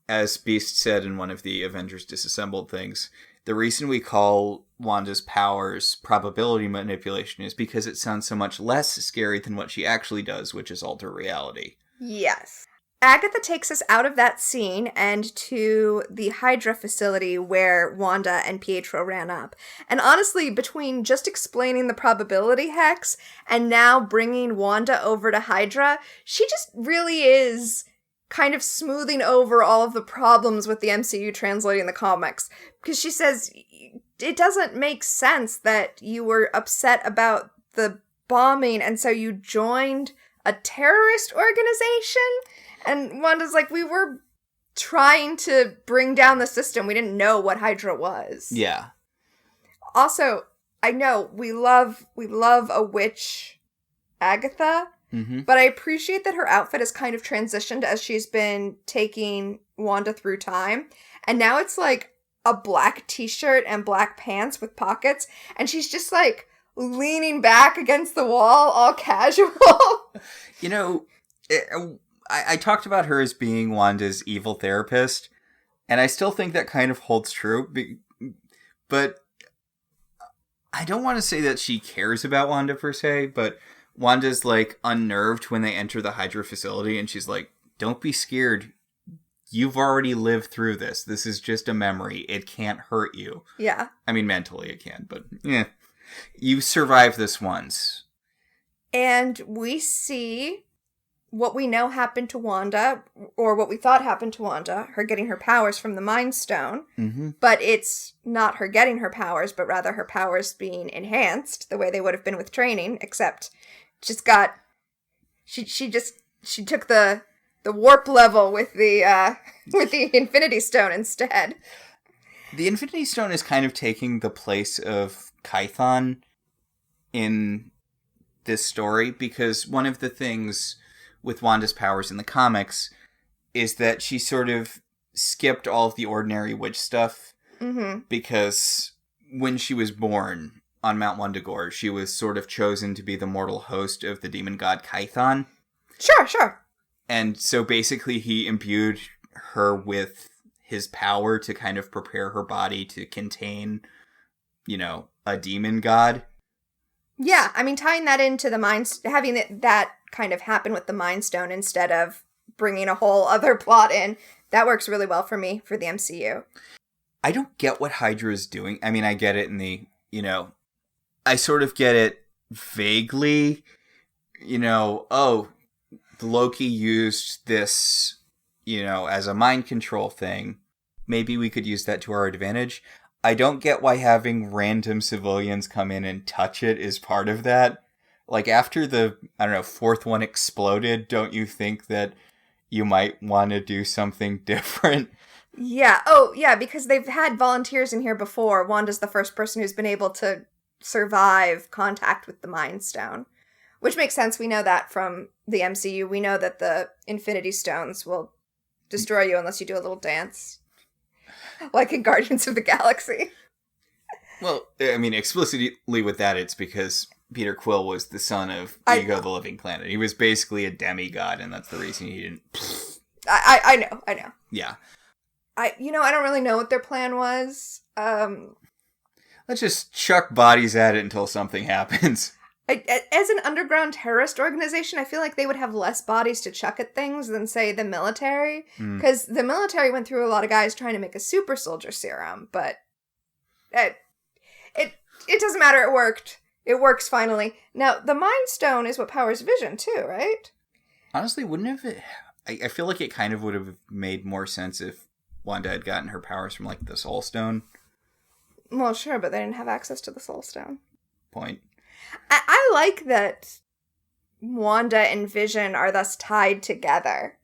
as Beast said in one of the Avengers Disassembled things, the reason we call Wanda's powers probability manipulation is because it sounds so much less scary than what she actually does, which is alter reality. Yes. Agatha takes us out of that scene and to the Hydra facility where Wanda and Pietro ran up. And honestly, between just explaining the probability hex and now bringing Wanda over to Hydra, she just really is kind of smoothing over all of the problems with the MCU translating the comics. Because she says, it doesn't make sense that you were upset about the bombing and so you joined a terrorist organization? And Wanda's like, we were trying to bring down the system. We didn't know what Hydra was. Yeah. Also, I know we love a witch Agatha, but I appreciate that her outfit has kind of transitioned as she's been taking Wanda through time. And now it's like a black t-shirt and black pants with pockets. And she's just like leaning back against the wall, all casual. I talked about her as being Wanda's evil therapist, and I still think that kind of holds true, but I don't want to say that she cares about Wanda per se, but Wanda's like unnerved when they enter the Hydra facility, and she's like, don't be scared. You've already lived through this. This is just a memory. It can't hurt you. Yeah. I mean, mentally it can, but yeah. You survived this once. And we see what we know happened to Wanda, or what we thought happened to Wanda, her getting her powers from the Mind Stone. Mm-hmm. But it's not her getting her powers, but rather her powers being enhanced the way they would have been with training, except she took the warp level with the Infinity Stone instead. The Infinity Stone is kind of taking the place of Kython in this story, because one of the things with Wanda's powers in the comics is that she sort of skipped all of the ordinary witch stuff, because when she was born on Mount Wundagore, she was sort of chosen to be the mortal host of the demon god Kython. Sure. And so basically he imbued her with his power to kind of prepare her body to contain, a demon god. Yeah, I mean, tying that into the mind, having that kind of happen with the Mind Stone instead of bringing a whole other plot in. That works really well for me for the MCU. I don't get what Hydra is doing. I mean, I get it in the, I sort of get it vaguely, Loki used this, as a mind control thing. Maybe we could use that to our advantage. I don't get why having random civilians come in and touch it is part of that. Like, after the, fourth one exploded, don't you think that you might want to do something different? Yeah. Oh, yeah, because they've had volunteers in here before. Wanda's the first person who's been able to survive contact with the Mind Stone. Which makes sense. We know that from the MCU. We know that the Infinity Stones will destroy you unless you do a little dance. Like in Guardians of the Galaxy. Well, I mean, explicitly with that, it's because Peter Quill was the son of Ego the Living Planet. He was basically a demigod, and that's the reason he didn't... I know. Yeah. I don't really know what their plan was. Let's just chuck bodies at it until something happens. As an underground terrorist organization, I feel like they would have less bodies to chuck at things than, say, the military. Because the military went through a lot of guys trying to make a super soldier serum, but it doesn't matter. It worked. It works finally. Now, the Mind Stone is what powers Vision, too, right? Honestly, wouldn't have... I feel like it kind of would have made more sense if Wanda had gotten her powers from, like, the Soul Stone. Well, sure, but they didn't have access to the Soul Stone. Point. I like that Wanda and Vision are thus tied together.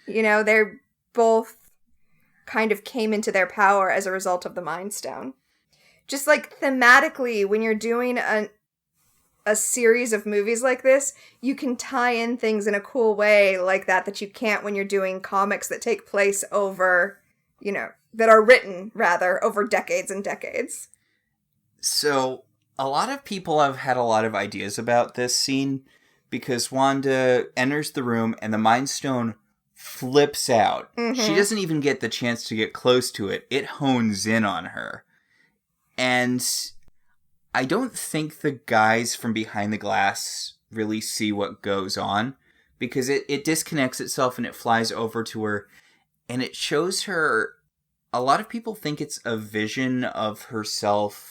They're both kind of came into their power as a result of the Mind Stone. Just like thematically, when you're doing a series of movies like this, you can tie in things in a cool way like that you can't when you're doing comics that take place over, that are written, rather, over decades and decades. So... a lot of people have had a lot of ideas about this scene because Wanda enters the room and the Mind Stone flips out. She doesn't even get the chance to get close to it. It hones in on her. And I don't think the guys from behind the glass really see what goes on because it disconnects itself and it flies over to her and it shows her... a lot of people think it's a vision of herself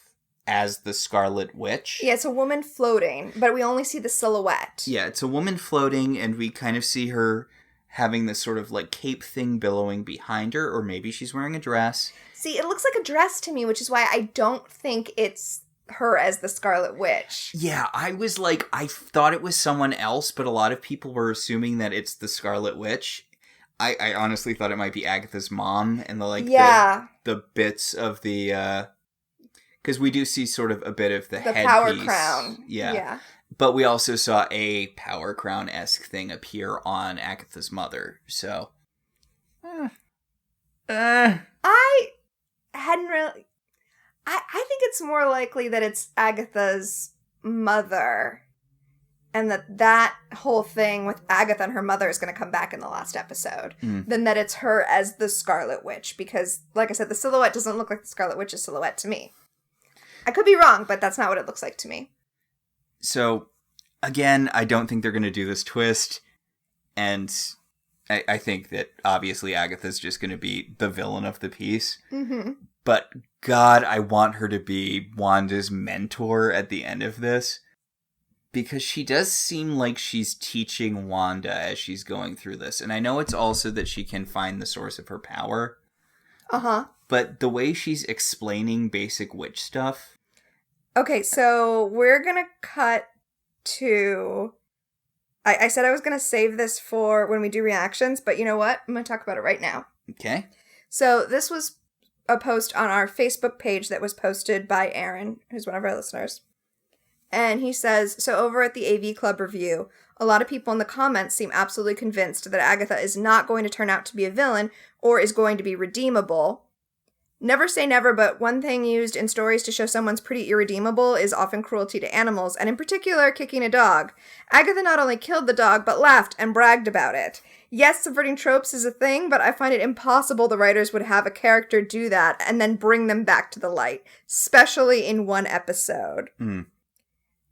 as the Scarlet Witch. Yeah, it's a woman floating, but we only see the silhouette. Yeah, it's a woman floating, and we kind of see her having this sort of, like, cape thing billowing behind her, or maybe she's wearing a dress. See, it looks like a dress to me, which is why I don't think it's her as the Scarlet Witch. Yeah, I was like, I thought it was someone else, but a lot of people were assuming that it's the Scarlet Witch. I honestly thought it might be Agatha's mom, and the bits of the... because we do see sort of a bit of the headpiece. Power crown. Yeah. But we also saw a power crown-esque thing appear on Agatha's mother, so... I hadn't really... I think it's more likely that it's Agatha's mother, and that whole thing with Agatha and her mother is going to come back in the last episode, than that it's her as the Scarlet Witch, because, like I said, the silhouette doesn't look like the Scarlet Witch's silhouette to me. I could be wrong, but that's not what it looks like to me. So, again, I don't think they're going to do this twist. And I think that, obviously, Agatha's just going to be the villain of the piece. But, God, I want her to be Wanda's mentor at the end of this. Because she does seem like she's teaching Wanda as she's going through this. And I know it's also that she can find the source of her power. But the way she's explaining basic witch stuff... Okay, so we're going to cut to... I said I was going to save this for when we do reactions, but you know what? I'm going to talk about it right now. Okay. So this was a post on our Facebook page that was posted by Aaron, who's one of our listeners. And he says, so over at the AV Club review, a lot of people in the comments seem absolutely convinced that Agatha is not going to turn out to be a villain or is going to be redeemable. Never say never, but one thing used in stories to show someone's pretty irredeemable is often cruelty to animals, and in particular, kicking a dog. Agatha not only killed the dog, but laughed and bragged about it. Yes, subverting tropes is a thing, but I find it impossible the writers would have a character do that and then bring them back to the light, especially in one episode.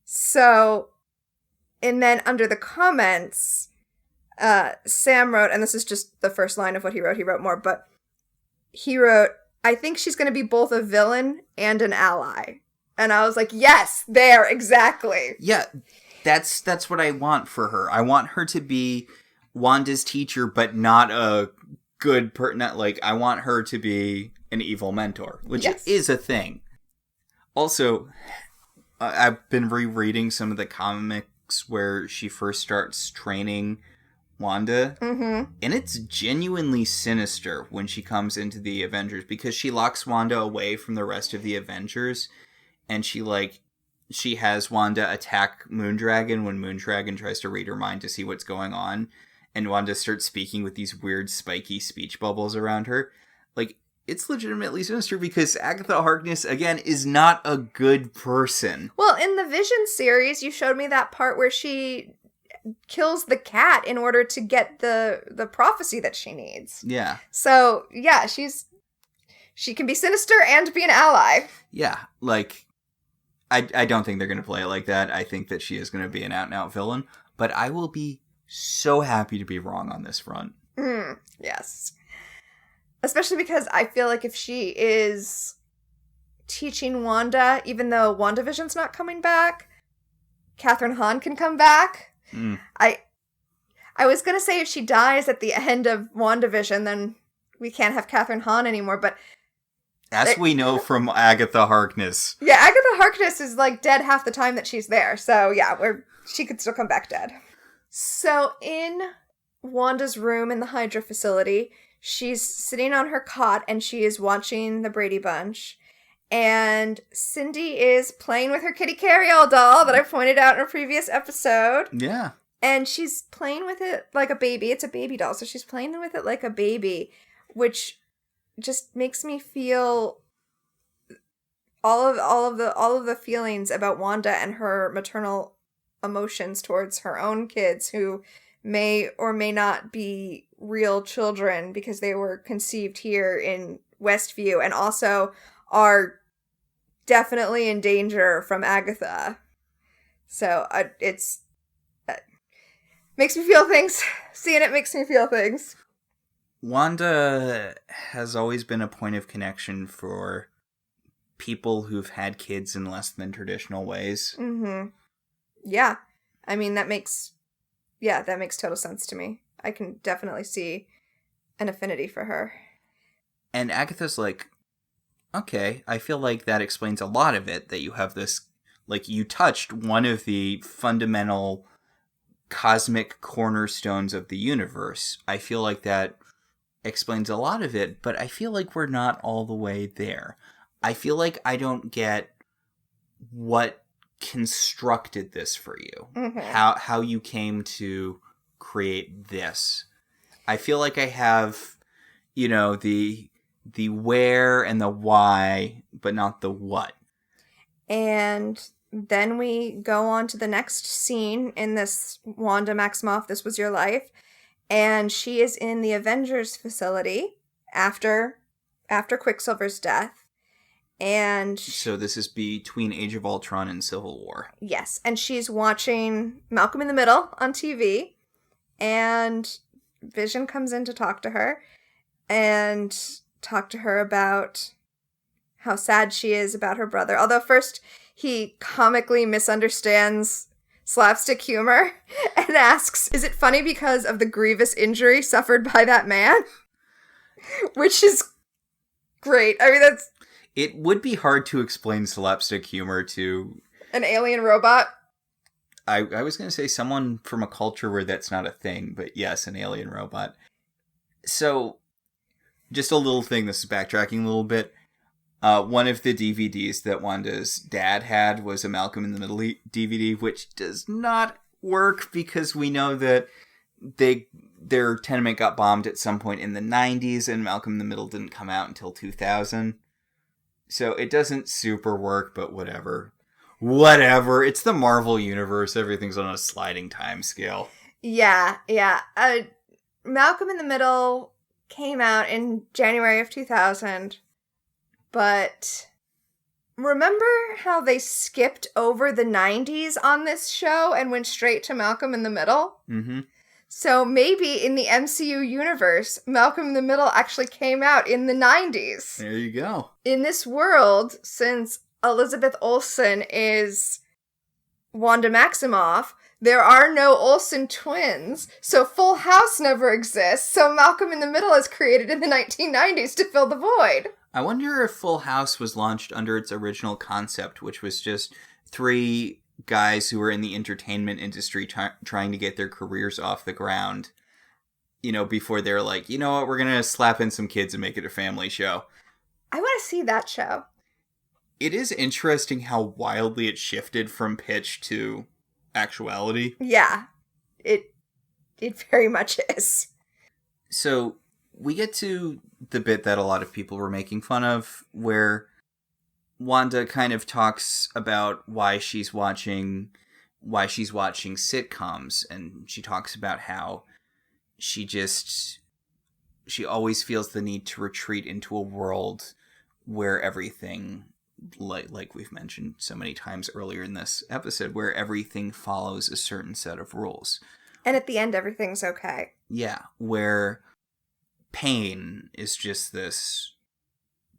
So, And then under the comments, Sam wrote, and this is just the first line of what he wrote more, but he wrote, I think she's going to be both a villain and an ally. And I was like, yes, there, exactly. Yeah, that's what I want for her. I want her to be Wanda's teacher, but not a good person. Like, I want her to be an evil mentor, which is a thing. Also, I've been rereading some of the comics where she first starts training Wanda, and it's genuinely sinister when she comes into the Avengers, because she locks Wanda away from the rest of the Avengers, and she has Wanda attack Moondragon when Moondragon tries to read her mind to see what's going on, and Wanda starts speaking with these weird spiky speech bubbles around her. Like, it's legitimately sinister because Agatha Harkness, again, is not a good person. Well, in the Vision series, you showed me that part where she kills the cat in order to get the prophecy that she needs. Yeah. So, yeah, she can be sinister and be an ally. Yeah, like, I don't think they're going to play it like that. I think that she is going to be an out-and-out villain, but I will be so happy to be wrong on this front. Yes. Especially because I feel like if she is teaching Wanda, even though WandaVision's not coming back, Catherine Hahn can come back. I was going to say if she dies at the end of WandaVision, then we can't have Catherine Hahn anymore, but... As we know from Agatha Harkness. Yeah, Agatha Harkness is, like, dead half the time that she's there, so yeah, she could still come back dead. So in Wanda's room in the Hydra facility, she's sitting on her cot and she is watching the Brady Bunch. And Cindy is playing with her Kitty Carryall doll that I pointed out in a previous episode. Yeah. And she's playing with it like a baby. It's a baby doll, so she's playing with it like a baby, which just makes me feel all of the feelings about Wanda and her maternal emotions towards her own kids who may or may not be real children because they were conceived here in Westview and also are definitely in danger from Agatha. So it's makes me feel things. Seeing it makes me feel things. Wanda has always been a point of connection for people who've had kids in less than traditional ways. Yeah. I mean, that makes total sense to me. I can definitely see an affinity for her. And Agatha's like, okay, I feel like that explains a lot of it, that you have this, like, you touched one of the fundamental cosmic cornerstones of the universe. I feel like that explains a lot of it, but I feel like we're not all the way there. I feel like I don't get what constructed this for you. How you came to create this. I feel like I have, the where and the why, but not the what. And then we go on to the next scene in this Wanda Maximoff, This Was Your Life. And she is in the Avengers facility after Quicksilver's death. And so this is between Age of Ultron and Civil War. Yes. And she's watching Malcolm in the Middle on TV. And Vision comes in to talk to her. And talk to her about how sad she is about her brother. Although first he comically misunderstands slapstick humor and asks, is it funny because of the grievous injury suffered by that man? Which is great. I mean, it would be hard to explain slapstick humor to an alien robot. I was going to say someone from a culture where that's not a thing, but yes, an alien robot. So, just a little thing, this is backtracking a little bit. One of the DVDs that Wanda's dad had was a Malcolm in the Middle DVD, which does not work because we know that their tenement got bombed at some point in the 90s and Malcolm in the Middle didn't come out until 2000. So it doesn't super work, but whatever. Whatever. It's the Marvel Universe. Everything's on a sliding time scale. Yeah. Malcolm in the Middle came out in January of 2000. But remember how they skipped over the 90s on this show and went straight to Malcolm in the Middle? Mm-hmm. So maybe in the MCU universe, Malcolm in the Middle actually came out in the 90s. There you go. In this world, since Elizabeth Olsen is Wanda Maximoff, there are no Olsen twins, so Full House never exists, so Malcolm in the Middle is created in the 1990s to fill the void. I wonder if Full House was launched under its original concept, which was just 3 guys who were in the entertainment industry trying to get their careers off the ground, before they're like, you know what, we're going to slap in some kids and make it a family show. I want to see that show. It is interesting how wildly it shifted from pitch to actuality. Yeah, it very much is. So we get to the bit that a lot of people were making fun of, where Wanda kind of talks about why she's watching sitcoms, and she talks about how she always feels the need to retreat into a world where everything, like we've mentioned so many times earlier in this episode, where everything follows a certain set of rules. And at the end, everything's okay. Yeah, where pain is just this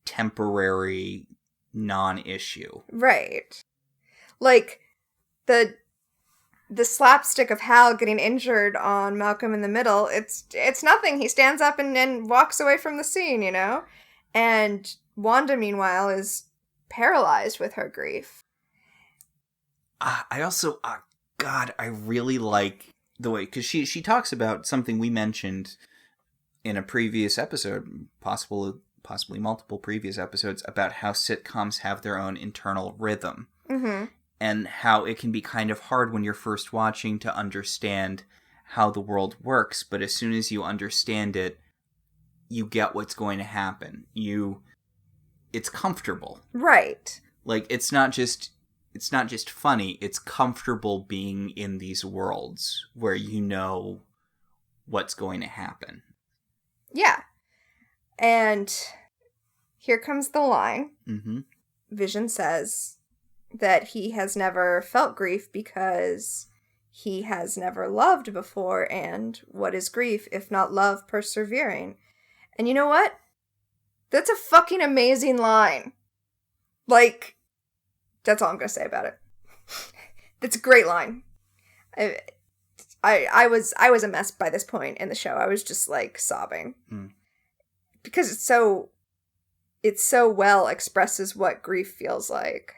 temporary non-issue. Right. Like, the slapstick of Hal getting injured on Malcolm in the Middle, it's nothing. He stands up and walks away from the scene, And Wanda, meanwhile, is paralyzed with her grief. I also, God, I really like the way, because she talks about something we mentioned in a previous episode, possibly multiple previous episodes, about how sitcoms have their own internal rhythm. Mm-hmm. And how it can be kind of hard when you're first watching to understand how the world works, but as soon as you understand it, you get what's going to happen. It's comfortable. Right. Like, it's not just funny, it's comfortable being in these worlds where you know what's going to happen. Yeah. And here comes the line. Mm-hmm. Vision says that he has never felt grief because he has never loved before, and what is grief if not love persevering? And you know what? That's a fucking amazing line. Like, that's all I'm gonna say about it. That's a great line. I was a mess by this point in the show. I was just like sobbing. Because it so well expresses what grief feels like.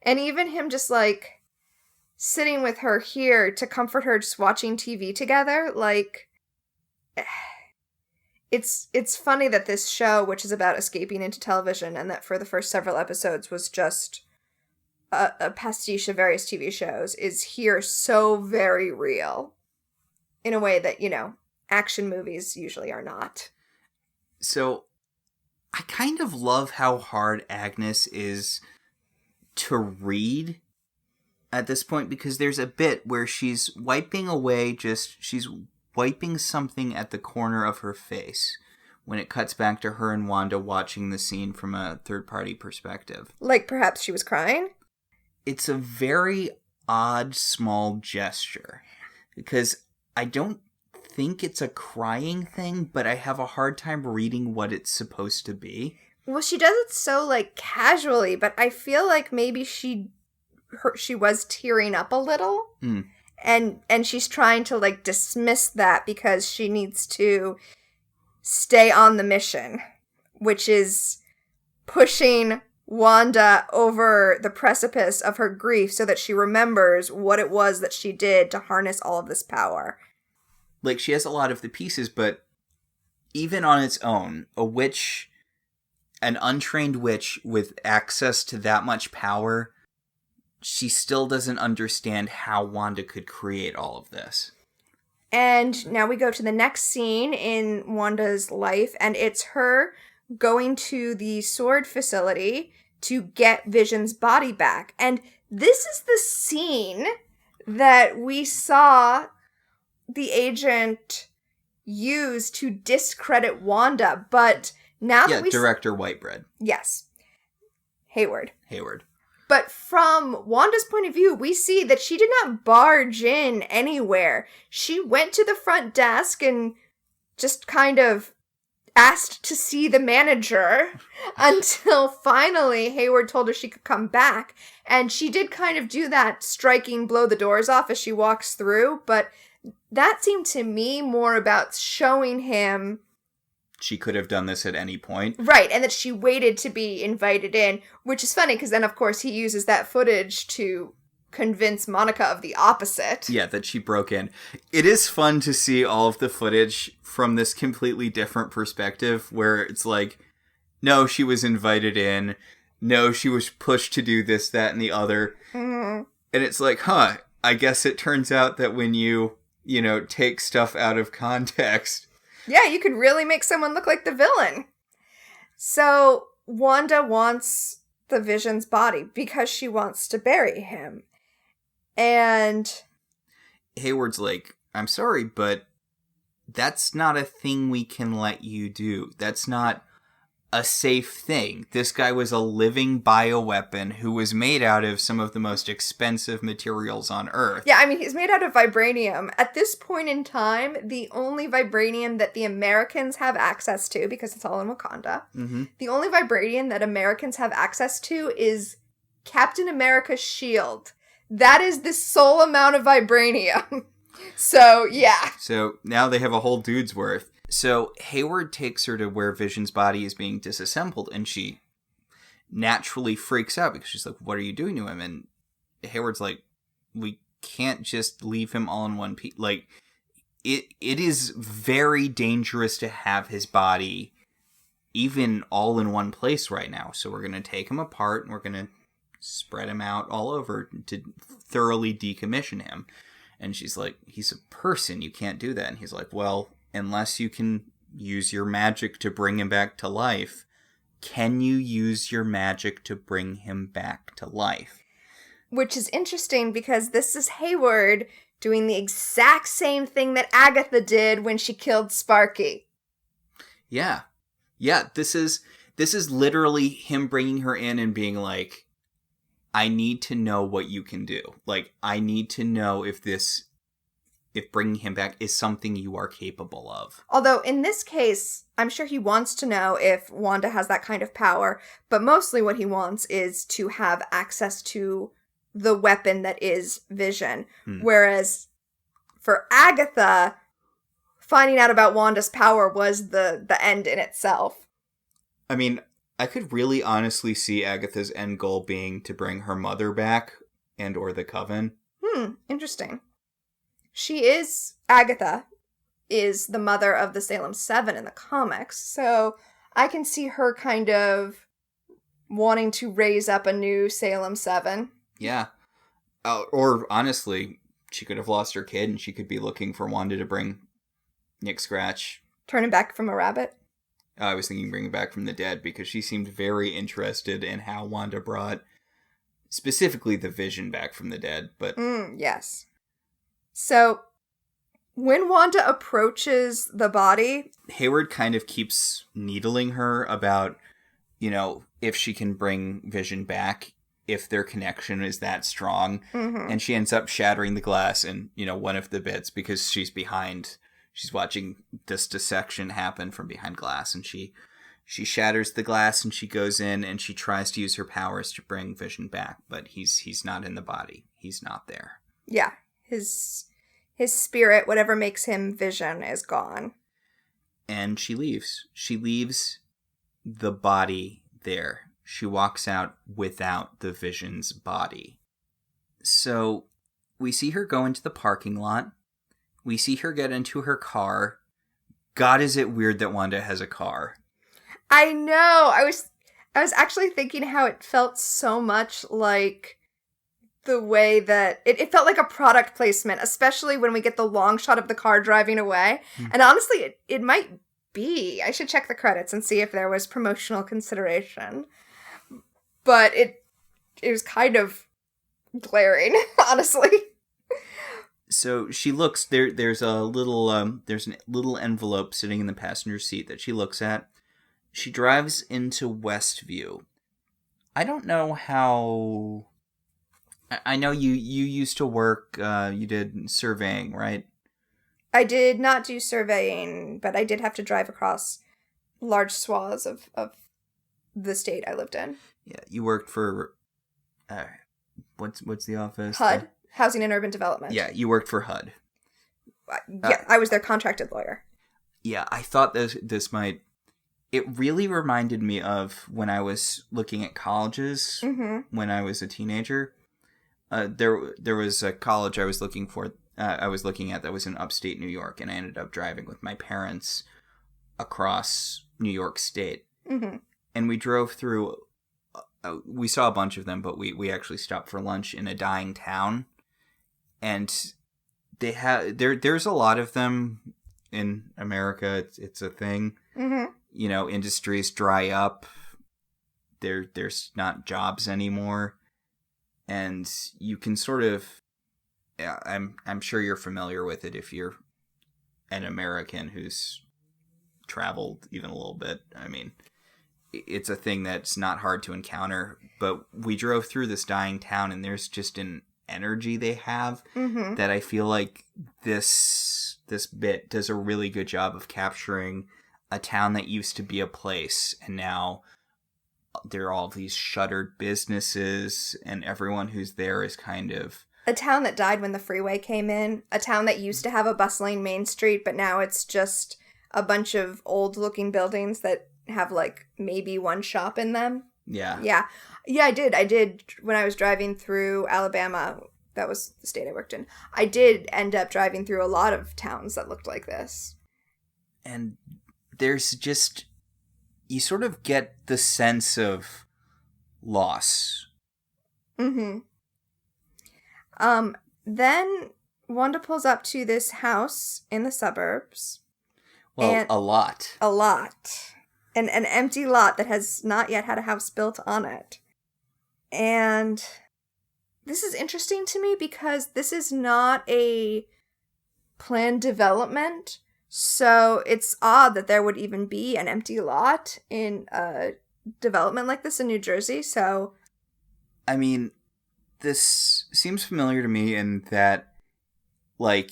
And even him just like sitting with her here to comfort her, just watching TV together, like, it's funny that this show, which is about escaping into television, and that for the first several episodes was just a pastiche of various TV shows, is here so very real in a way that, action movies usually are not. So I kind of love how hard Agnes is to read at this point, because there's a bit where she's wiping something at the corner of her face when it cuts back to her and Wanda watching the scene from a third-party perspective. Like perhaps she was crying? It's a very odd, small gesture, because I don't think it's a crying thing, but I have a hard time reading what it's supposed to be. Well, she does it so, like, casually, but I feel like maybe she was tearing up a little, and she's trying to, like, dismiss that because she needs to stay on the mission, which is pushing Wanda over the precipice of her grief so that she remembers what it was that she did to harness all of this power. Like, she has a lot of the pieces, but even on its own, an untrained witch with access to that much power, she still doesn't understand how Wanda could create all of this. And now we go to the next scene in Wanda's life, and it's her going to the sword facility to get Vision's body back. And this is the scene that we saw the agent use to discredit Wanda, but now that director Whitebread. Yes. Hayward. Hayward. But from Wanda's point of view, we see that she did not barge in anywhere. She went to the front desk and just kind of asked to see the manager until finally Hayward told her she could come back. And she did kind of do that, striking blow the doors off as she walks through. But that seemed to me more about showing him she could have done this at any point. Right, and that she waited to be invited in, which is funny because then, of course, he uses that footage to convince Monica of the opposite. Yeah, that she broke in. It is fun to see all of the footage from this completely different perspective where it's like, no, she was invited in. No, she was pushed to do this, that, and the other. Mm-hmm. And it's like, I guess it turns out that when you take stuff out of context... Yeah, you could really make someone look like the villain. So, Wanda wants the Vision's body because she wants to bury him. And Hayward's like, I'm sorry, but that's not a thing we can let you do. That's not a safe thing. This guy was a living bioweapon who was made out of some of the most expensive materials on Earth. Yeah, I mean, he's made out of vibranium. At this point in time, the only vibranium that the Americans have access to, because it's all in Wakanda, the only vibranium that Americans have access to is Captain America's shield. That is the sole amount of vibranium. So, yeah. So, now they have a whole dude's worth. So, Hayward takes her to where Vision's body is being disassembled, and she naturally freaks out because she's like, what are you doing to him? And Hayward's like, we can't just leave him all in one piece. Like, it is very dangerous to have his body even all in one place right now. So we're going to take him apart, and we're going to spread him out all over to thoroughly decommission him. And she's like, he's a person, you can't do that. And he's like, well... unless you can use your magic to bring him back to life, can you use your magic to bring him back to life? Which is interesting because this is Hayward doing the exact same thing that Agatha did when she killed Sparky. Yeah. Yeah, this is literally him bringing her in and being like, I need to know what you can do. Like, I need to know if bringing him back is something you are capable of. Although, in this case, I'm sure he wants to know if Wanda has that kind of power, but mostly what he wants is to have access to the weapon that is Vision. Whereas, for Agatha, finding out about Wanda's power was the end in itself. I mean, I could really honestly see Agatha's end goal being to bring her mother back and or the Coven. Interesting. Agatha is the mother of the Salem 7 in the comics, so I can see her kind of wanting to raise up a new Salem 7. Yeah. Or, honestly, she could have lost her kid and she could be looking for Wanda to bring Nick Scratch. Turn him back from a rabbit? I was thinking bring him back from the dead because she seemed very interested in how Wanda brought specifically the Vision back from the dead, but... yes. So, when Wanda approaches the body... Hayward kind of keeps needling her about, if she can bring Vision back, if their connection is that strong. And she ends up shattering the glass in, one of the bits because she's watching this dissection happen from behind glass. And she shatters the glass and she goes in and she tries to use her powers to bring Vision back. But he's not in the body. He's not there. Yeah. His spirit, whatever makes him Vision, is gone. And she leaves. She leaves the body there. She walks out without the Vision's body. So we see her go into the parking lot. We see her get into her car. God, is it weird that Wanda has a car? I know. I was actually thinking how it felt so much like the way that it felt like a product placement, especially when we get the long shot of the car driving away. And honestly, it might be. I should check the credits and see if there was promotional consideration. But it was kind of glaring, honestly. So she looks there's a little envelope sitting in the passenger seat that she looks at. She drives into Westview. I don't know how... I know you used to work, you did surveying, right? I did not do surveying, but I did have to drive across large swaths of the state I lived in. Yeah, you worked for... what's the office? HUD, Housing and Urban Development. Yeah, you worked for HUD. Yeah, I was their contracted lawyer. Yeah, I thought this might... It really reminded me of when I was looking at colleges when I was a teenager. There was a college I was looking at that was in upstate New York, and I ended up driving with my parents across New York State. Mm-hmm. And we drove through... we saw a bunch of them, but we actually stopped for lunch in a dying town. And they have there's a lot of them in America. It's a thing. Mm-hmm. You know, industries dry up. There's not jobs anymore, and you can sort of. Yeah, I'm sure you're familiar with it if you're an American who's traveled even a little bit. I mean, it's a thing that's not hard to encounter. But we drove through this dying town, and there's just an energy they have that I feel like this bit does a really good job of capturing a town that used to be a place, and now there are all these shuttered businesses, and everyone who's there is kind of... A town that died when the freeway came in, a town that used to have a bustling main street, but now it's just a bunch of old-looking buildings that have, like, maybe one shop in them. Yeah. Yeah. Yeah, I did. When I was driving through Alabama, that was the state I worked in, I did end up driving through a lot of towns that looked like this. And there's just... You sort of get the sense of loss. Mm-hmm. Then Wanda pulls up to this house in the suburbs. Well, a lot. A lot. An empty lot that has not yet had a house built on it. And this is interesting to me because this is not a planned development. So it's odd that there would even be an empty lot in a development like this in New Jersey. So, I mean, this seems familiar to me in that, like,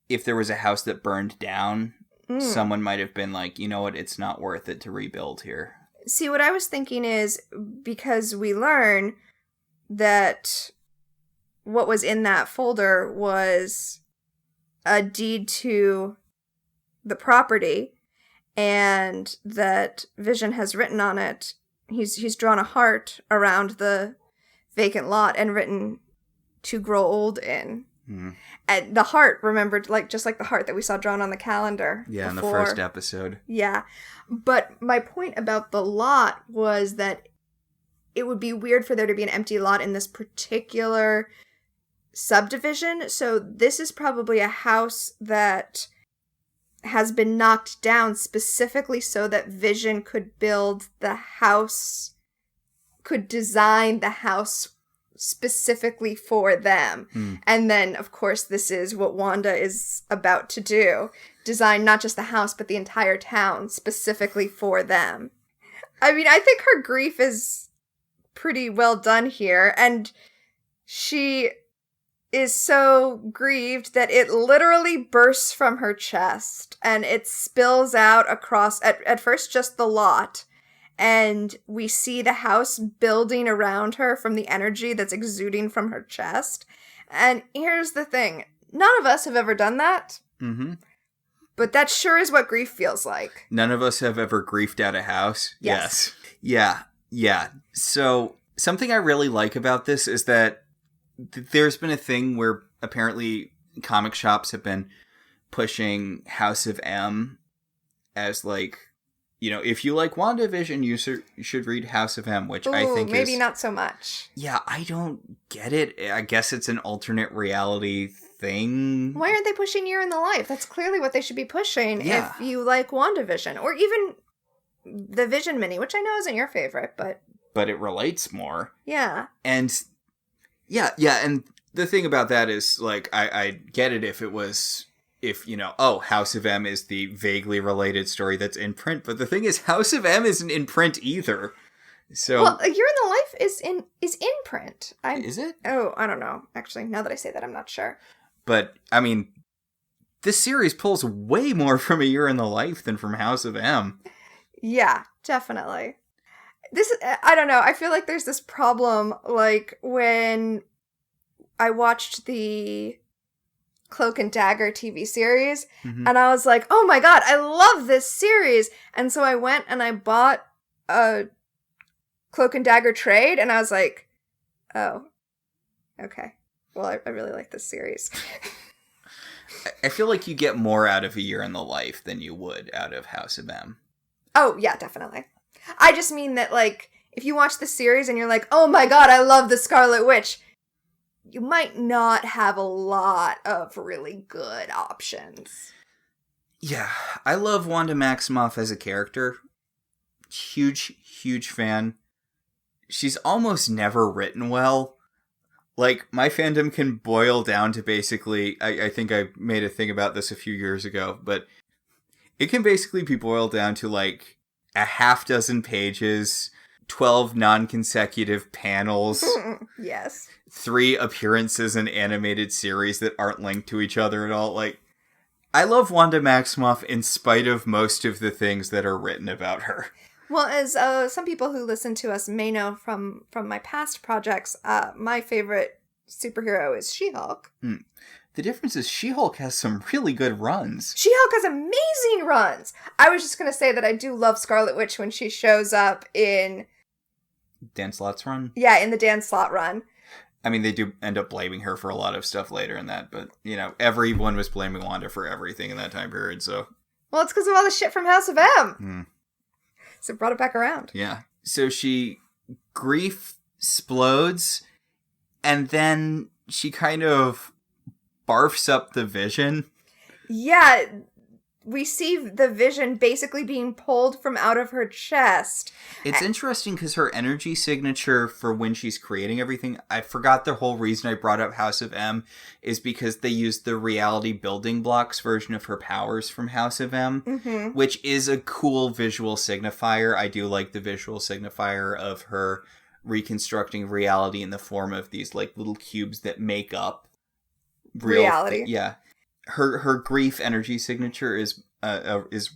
if there was a house that burned down, someone might have been like, you know what, it's not worth it to rebuild here. See, what I was thinking is, because we learn that what was in that folder was a deed to the property, and that Vision has written on it, he's drawn a heart around the vacant lot and written "to grow old in." And the heart, remembered, like just like the heart that we saw drawn on the calendar. Yeah, before. In the first episode. Yeah. But my point about the lot was that it would be weird for there to be an empty lot in this particular subdivision. So this is probably a house that has been knocked down specifically so that Vision could build the house, could design the house specifically for them. And then, of course, this is what Wanda is about to do. Design not just the house, but the entire town specifically for them. I mean, I think her grief is pretty well done here, and she is so grieved that it literally bursts from her chest, and it spills out across, at first just the lot, and we see the house building around her from the energy that's exuding from her chest. And here's the thing. None of us have ever done that. Mm-hmm. But that sure is what grief feels like. None of us have ever griefed out a house. Yes. Yeah. So something I really like about this is that there's been a thing where apparently comic shops have been pushing House of M as, like, you know, if you like WandaVision, you should read House of M, which I think maybe not so much. Yeah, I don't get it. I guess it's an alternate reality thing. Why aren't they pushing Year in the Life? That's clearly what they should be pushing if you like WandaVision. Or even the Vision mini, which I know isn't your favorite, but... But it relates more. Yeah. And, yeah, and the thing about that is, like, I get it if it was... If, you know, House of M is the vaguely related story that's in print. But the thing is, House of M isn't in print either. So, well, A Year in the Life is in print. Is it? Oh, I don't know. Actually, now that I say that, I'm not sure. But, I mean, this series pulls way more from A Year in the Life than from House of M. Yeah, definitely. I don't know. I feel like there's this problem, like, when I watched the Cloak and Dagger TV series, and I was like, oh my god, I love this series! And so I went and I bought a Cloak and Dagger trade, and I was like, oh, okay. Well, I really like this series. I feel like you get more out of A Year in the Life than you would out of House of M. Oh, yeah, definitely. I just mean that, like, if you watch the series and you're like, oh my god, I love the Scarlet Witch, you might not have a lot of really good options. Yeah, I love Wanda Maximoff as a character. Huge, huge fan. She's almost never written well. Like, my fandom can boil down to basically, I think I made a thing about this a few years ago, but it can basically be boiled down to, like, a half dozen pages, 12 non-consecutive panels. Yes. 3 appearances in animated series that aren't linked to each other at all. Like, I love Wanda Maximoff in spite of most of the things that are written about her. Well, as some people who listen to us may know from my past projects, my favorite superhero is She-Hulk. The difference is She-Hulk has some really good runs. She-Hulk has amazing runs! I was just going to say that I do love Scarlet Witch when she shows up in... Dan Slott's run? Yeah, in the Dan Slott run. I mean, they do end up blaming her for a lot of stuff later in that, but, you know, everyone was blaming Wanda for everything in that time period, so... Well, it's because of all the shit from House of M! So brought it back around. Yeah. So she grief explodes, and then she kind of barfs up the Vision. Yeah, we see the Vision basically being pulled from out of her chest. It's interesting because her energy signature for when she's creating everything, I forgot the whole reason I brought up House of M is because they used the reality building blocks version of her powers from House of M, which is a cool visual signifier. I do like the visual signifier of her reconstructing reality in the form of these like little cubes that make up reality. Yeah. Her grief energy signature is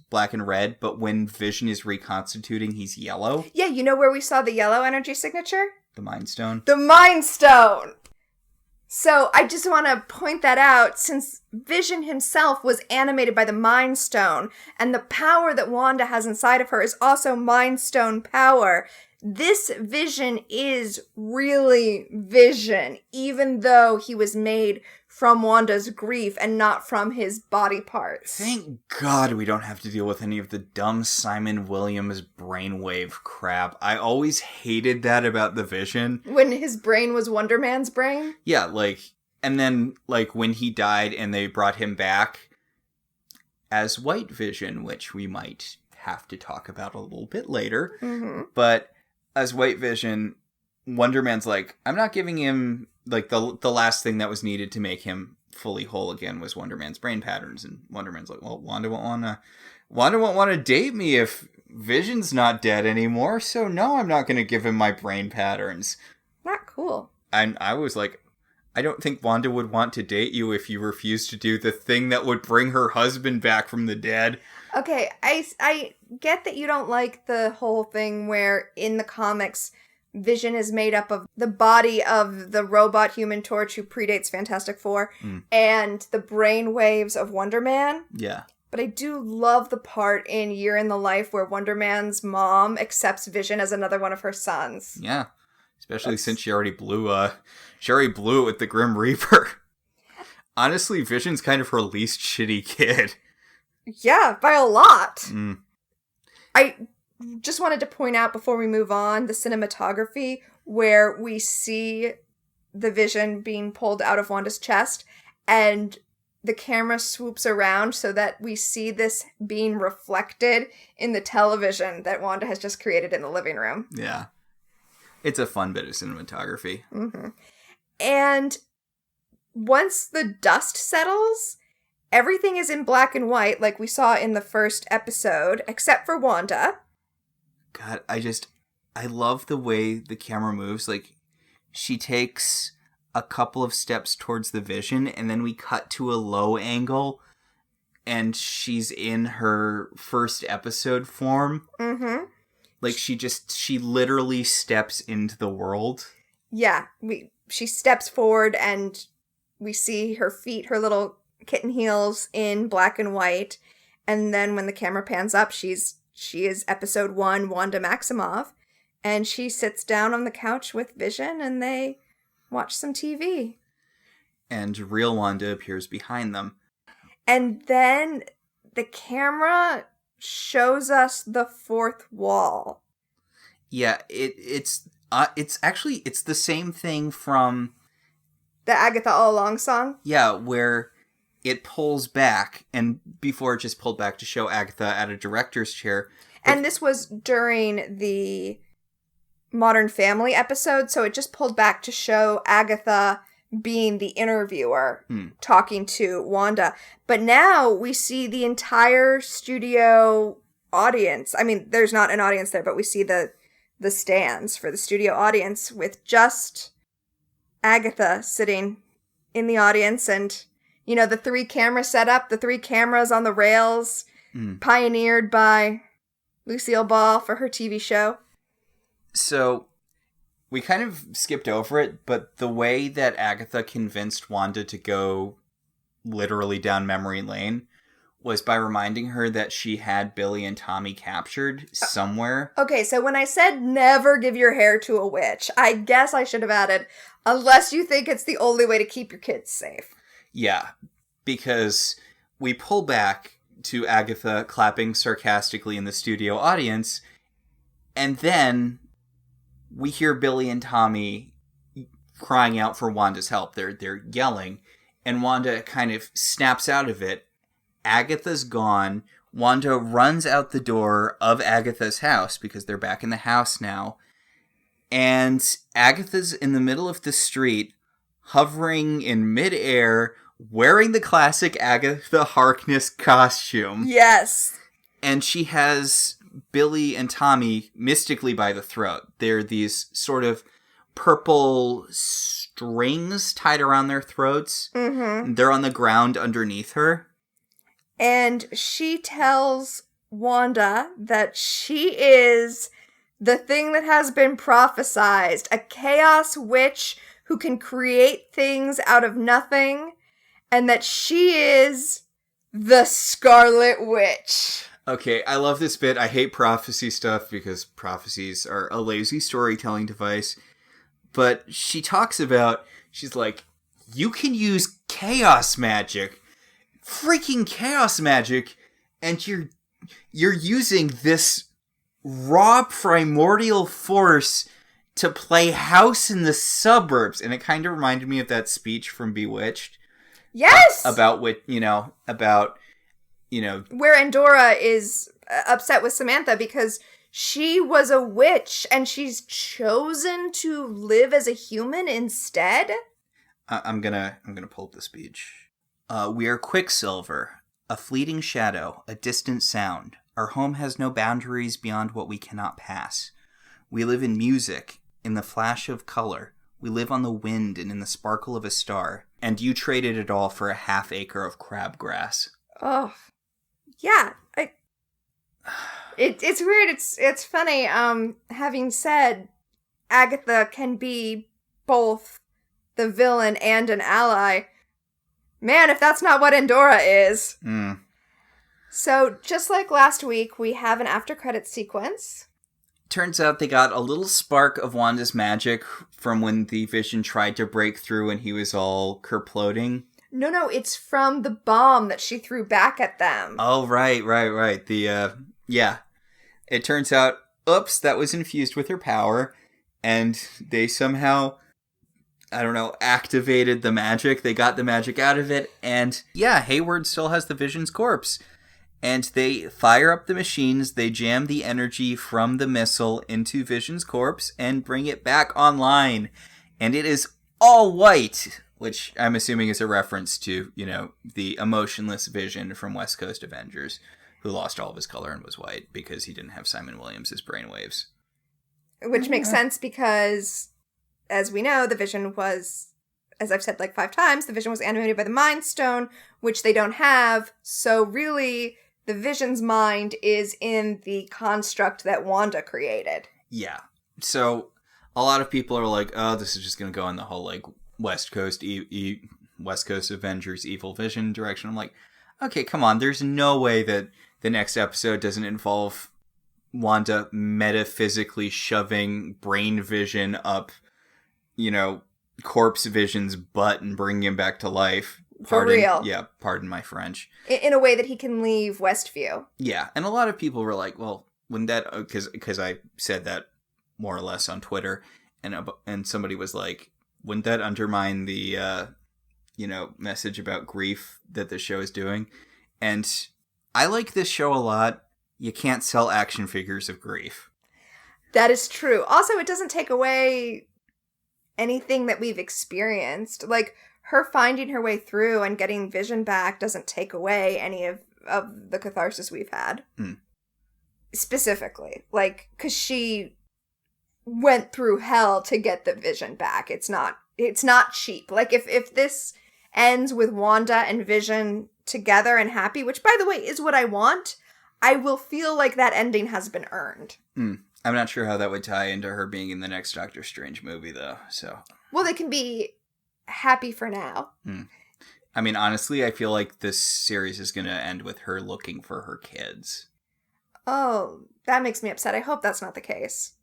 black and red, but when Vision is reconstituting, he's yellow. Yeah, you know where we saw the yellow energy signature? The Mind Stone. The Mind Stone! So I just want to point that out, since Vision himself was animated by the Mind Stone, and the power that Wanda has inside of her is also Mind Stone power. This Vision is really Vision, even though he was made from Wanda's grief and not from his body parts. Thank God we don't have to deal with any of the dumb Simon Williams brainwave crap. I always hated that about the Vision. When his brain was Wonder Man's brain? Yeah, like, and then, like, when he died and they brought him back as White Vision, which we might have to talk about a little bit later. But as White Vision, Wonder Man's like, I'm not giving him, like, the last thing that was needed to make him fully whole again was Wonder Man's brain patterns. And Wonder Man's like, well, Wanda won't want to date me if Vision's not dead anymore, so no, I'm not going to give him my brain patterns. Not cool. And I was like, I don't think Wanda would want to date you if you refused to do the thing that would bring her husband back from the dead. Okay, I get that you don't like the whole thing where in the comics Vision is made up of the body of the robot Human Torch who predates Fantastic Four and the brain waves of Wonder Man. Yeah. But I do love the part in Year in the Life where Wonder Man's mom accepts Vision as another one of her sons. Yeah. Especially since she already blew it with the Grim Reaper. Honestly, Vision's kind of her least shitty kid. Yeah, by a lot. I just wanted to point out before we move on the cinematography where we see the Vision being pulled out of Wanda's chest and the camera swoops around so that we see this being reflected in the television that Wanda has just created in the living room. Yeah. It's a fun bit of cinematography. And once the dust settles, everything is in black and white like we saw in the first episode, except for Wanda. God, I love the way the camera moves. Like, she takes a couple of steps towards the Vision, and then we cut to a low angle, and she's in her first episode form. Mm-hmm. Like, she literally steps into the world. Yeah, she steps forward, and we see her feet, her little kitten heels in black and white, and then when the camera pans up, she is episode 1, Wanda Maximoff, and she sits down on the couch with Vision, and they watch some TV. And real Wanda appears behind them. And then the camera shows us the fourth wall. Yeah, it's actually the same thing from the Agatha All Along song. Yeah, where it pulls back, and before it just pulled back to show Agatha at a director's chair. And this was during the Modern Family episode, so it just pulled back to show Agatha being the interviewer talking to Wanda. But now we see the entire studio audience. I mean, there's not an audience there, but we see the stands for the studio audience with just Agatha sitting in the audience, and, you know, the 3 camera setup, the 3 cameras on the rails, pioneered by Lucille Ball for her TV show. So, we kind of skipped over it, but the way that Agatha convinced Wanda to go literally down memory lane was by reminding her that she had Billy and Tommy captured somewhere. Okay, so when I said never give your hair to a witch, I guess I should have added, unless you think it's the only way to keep your kids safe. Yeah, because we pull back to Agatha clapping sarcastically in the studio audience, and then we hear Billy and Tommy crying out for Wanda's help. They're yelling, and Wanda kind of snaps out of it. Agatha's gone. Wanda runs out the door of Agatha's house, because they're back in the house now. And Agatha's in the middle of the street, hovering in midair, wearing the classic Agatha Harkness costume. Yes. And she has Billy and Tommy mystically by the throat. They're these sort of purple strings tied around their throats. Mm-hmm. They're on the ground underneath her. And she tells Wanda that she is the thing that has been prophesized, a chaos witch who can create things out of nothing, and that she is the Scarlet Witch. Okay, I love this bit. I hate prophecy stuff because prophecies are a lazy storytelling device. But she talks about, she's like, you can use chaos magic, freaking chaos magic, and you're using this raw primordial force to play house in the suburbs. And it kind of reminded me of that speech from Bewitched. Yes! About where Endora is upset with Samantha because she was a witch and she's chosen to live as a human instead. I'm gonna pull up the speech. We are Quicksilver, a fleeting shadow, a distant sound. Our home has no boundaries beyond what we cannot pass. We live in music, in the flash of color. We live on the wind and in the sparkle of a star. And you traded it all for a half acre of crabgrass. Oh, yeah. It's weird. It's funny. Having said Agatha can be both the villain and an ally, man, if that's not what Endora is. So, just like last week, we have an after-credits sequence. Turns out they got a little spark of Wanda's magic from when the Vision tried to break through and he was all kerploding. No, it's from the bomb that she threw back at them. Oh, right. Yeah. It turns out, oops, that was infused with her power, and they somehow, activated the magic. They got the magic out of it, and yeah, Hayward still has the Vision's corpse. And they fire up the machines, they jam the energy from the missile into Vision's corpse, and bring it back online. And it is all white, which I'm assuming is a reference to, the emotionless Vision from West Coast Avengers, who lost all of his color and was white because he didn't have Simon Williams' brainwaves. Which makes sense because, as we know, the Vision was, as I've said like 5 times, the Vision was animated by the Mind Stone, which they don't have. So really, the Vision's mind is in the construct that Wanda created. Yeah. So a lot of people are like, oh, this is just going to go in the whole like West Coast Avengers Evil Vision direction. I'm like, okay, come on. There's no way that the next episode doesn't involve Wanda metaphysically shoving Brain Vision up, Corpse Vision's butt and bringing him back to life. For real. Yeah, pardon my French. In a way that he can leave Westview. Yeah, and a lot of people were like, well, wouldn't that... Because I said that more or less on Twitter, and somebody was like, wouldn't that undermine the, message about grief that the show is doing? And I like this show a lot. You can't sell action figures of grief. That is true. Also, it doesn't take away anything that we've experienced. Like, her finding her way through and getting Vision back doesn't take away any of the catharsis we've had. Specifically. Like, because she went through hell to get the Vision back. It's not cheap. Like, if this ends with Wanda and Vision together and happy, which, by the way, is what I want, I will feel like that ending has been earned. I'm not sure how that would tie into her being in the next Doctor Strange movie, though, so... Well, they can be happy for now. I mean, honestly, I feel like this series is going to end with her looking for her kids. Oh, that makes me upset. I hope that's not the case.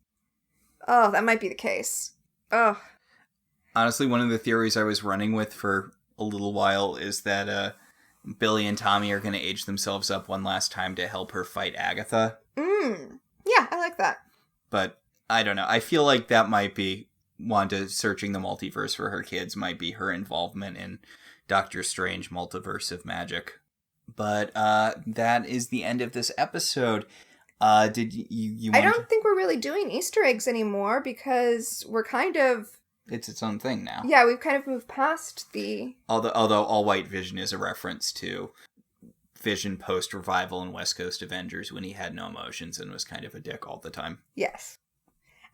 Oh, that might be the case. Oh. Honestly, one of the theories I was running with for a little while is that Billy and Tommy are going to age themselves up one last time to help her fight Agatha. Yeah, I like that. But I don't know. I feel like that might be Wanda searching the multiverse for her kids might be her involvement in Doctor Strange Multiverse of Magic. But that is the end of this episode. Did you I don't think we're really doing Easter eggs anymore because we're kind of... It's its own thing now. Yeah, we've kind of moved past the... Although All White Vision is a reference to Vision post-revival in West Coast Avengers when he had no emotions and was kind of a dick all the time. Yes.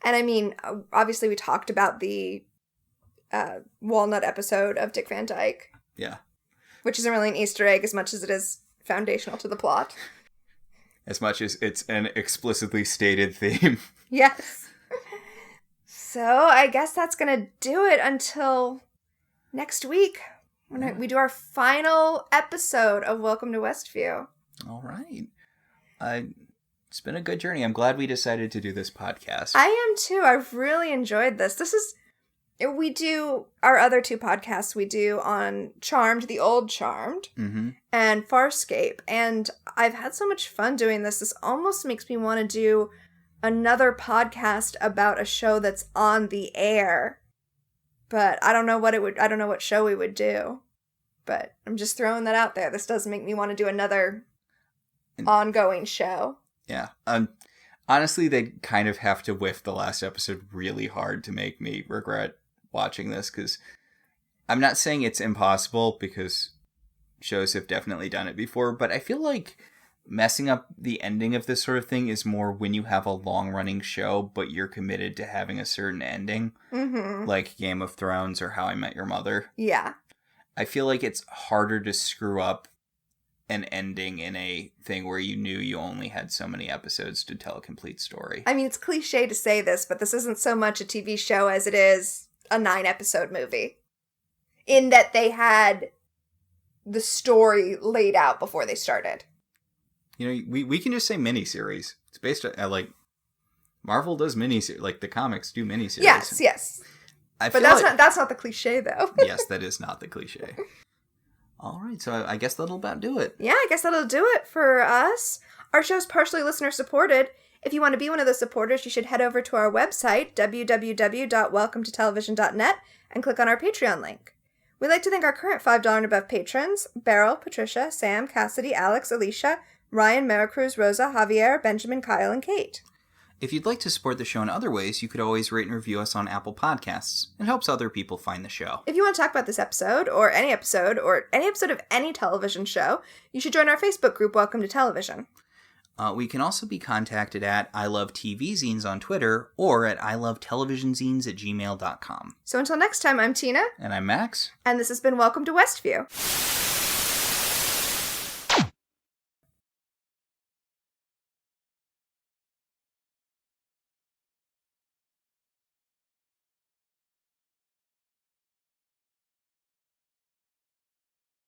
And I mean, obviously we talked about the Walnut episode of Dick Van Dyke. Yeah. Which isn't really an Easter egg as much as it is foundational to the plot. As much as it's an explicitly stated theme. Yes. So I guess that's going to do it until next week when we do our final episode of Welcome to Westview. All right. It's been a good journey. I'm glad we decided to do this podcast. I am too. I've really enjoyed this. We do our other 2 podcasts we do on Charmed, the old Charmed, and Farscape. And I've had so much fun doing this. This almost makes me want to do another podcast about a show that's on the air. But I don't know what show we would do. But I'm just throwing that out there. This does make me want to do another ongoing show. Yeah. Honestly, they kind of have to whiff the last episode really hard to make me regret watching this, because I'm not saying it's impossible, because shows have definitely done it before, but I feel like messing up the ending of this sort of thing is more when you have a long-running show, but you're committed to having a certain ending, like Game of Thrones or How I Met Your Mother. Yeah. I feel like it's harder to screw up an ending in a thing where you knew you only had so many episodes to tell a complete story. I mean, it's cliche to say this, but this isn't so much a TV show as it is a 9-episode movie. In that they had the story laid out before they started. You know, we can just say miniseries. It's based on, like, Marvel does miniseries, like the comics do miniseries. Yes. But that's not the cliche, though. Yes, that is not the cliche. All right, so I guess that'll about do it. Yeah, I guess that'll do it for us. Our show's partially listener-supported. If you want to be one of the supporters, you should head over to our website, www.welcometotelevision.net, and click on our Patreon link. We'd like to thank our current $5 and above patrons, Beryl, Patricia, Sam, Cassidy, Alex, Alicia, Ryan, Maricruz, Rosa, Javier, Benjamin, Kyle, and Kate. If you'd like to support the show in other ways, you could always rate and review us on Apple Podcasts. It helps other people find the show. If you want to talk about this episode, or any episode of any television show, you should join our Facebook group, Welcome to Television. We can also be contacted at ilovetvzines on Twitter or at ilovetelevisionzines@gmail.com. So until next time, I'm Tina. And I'm Max. And this has been Welcome to Westview.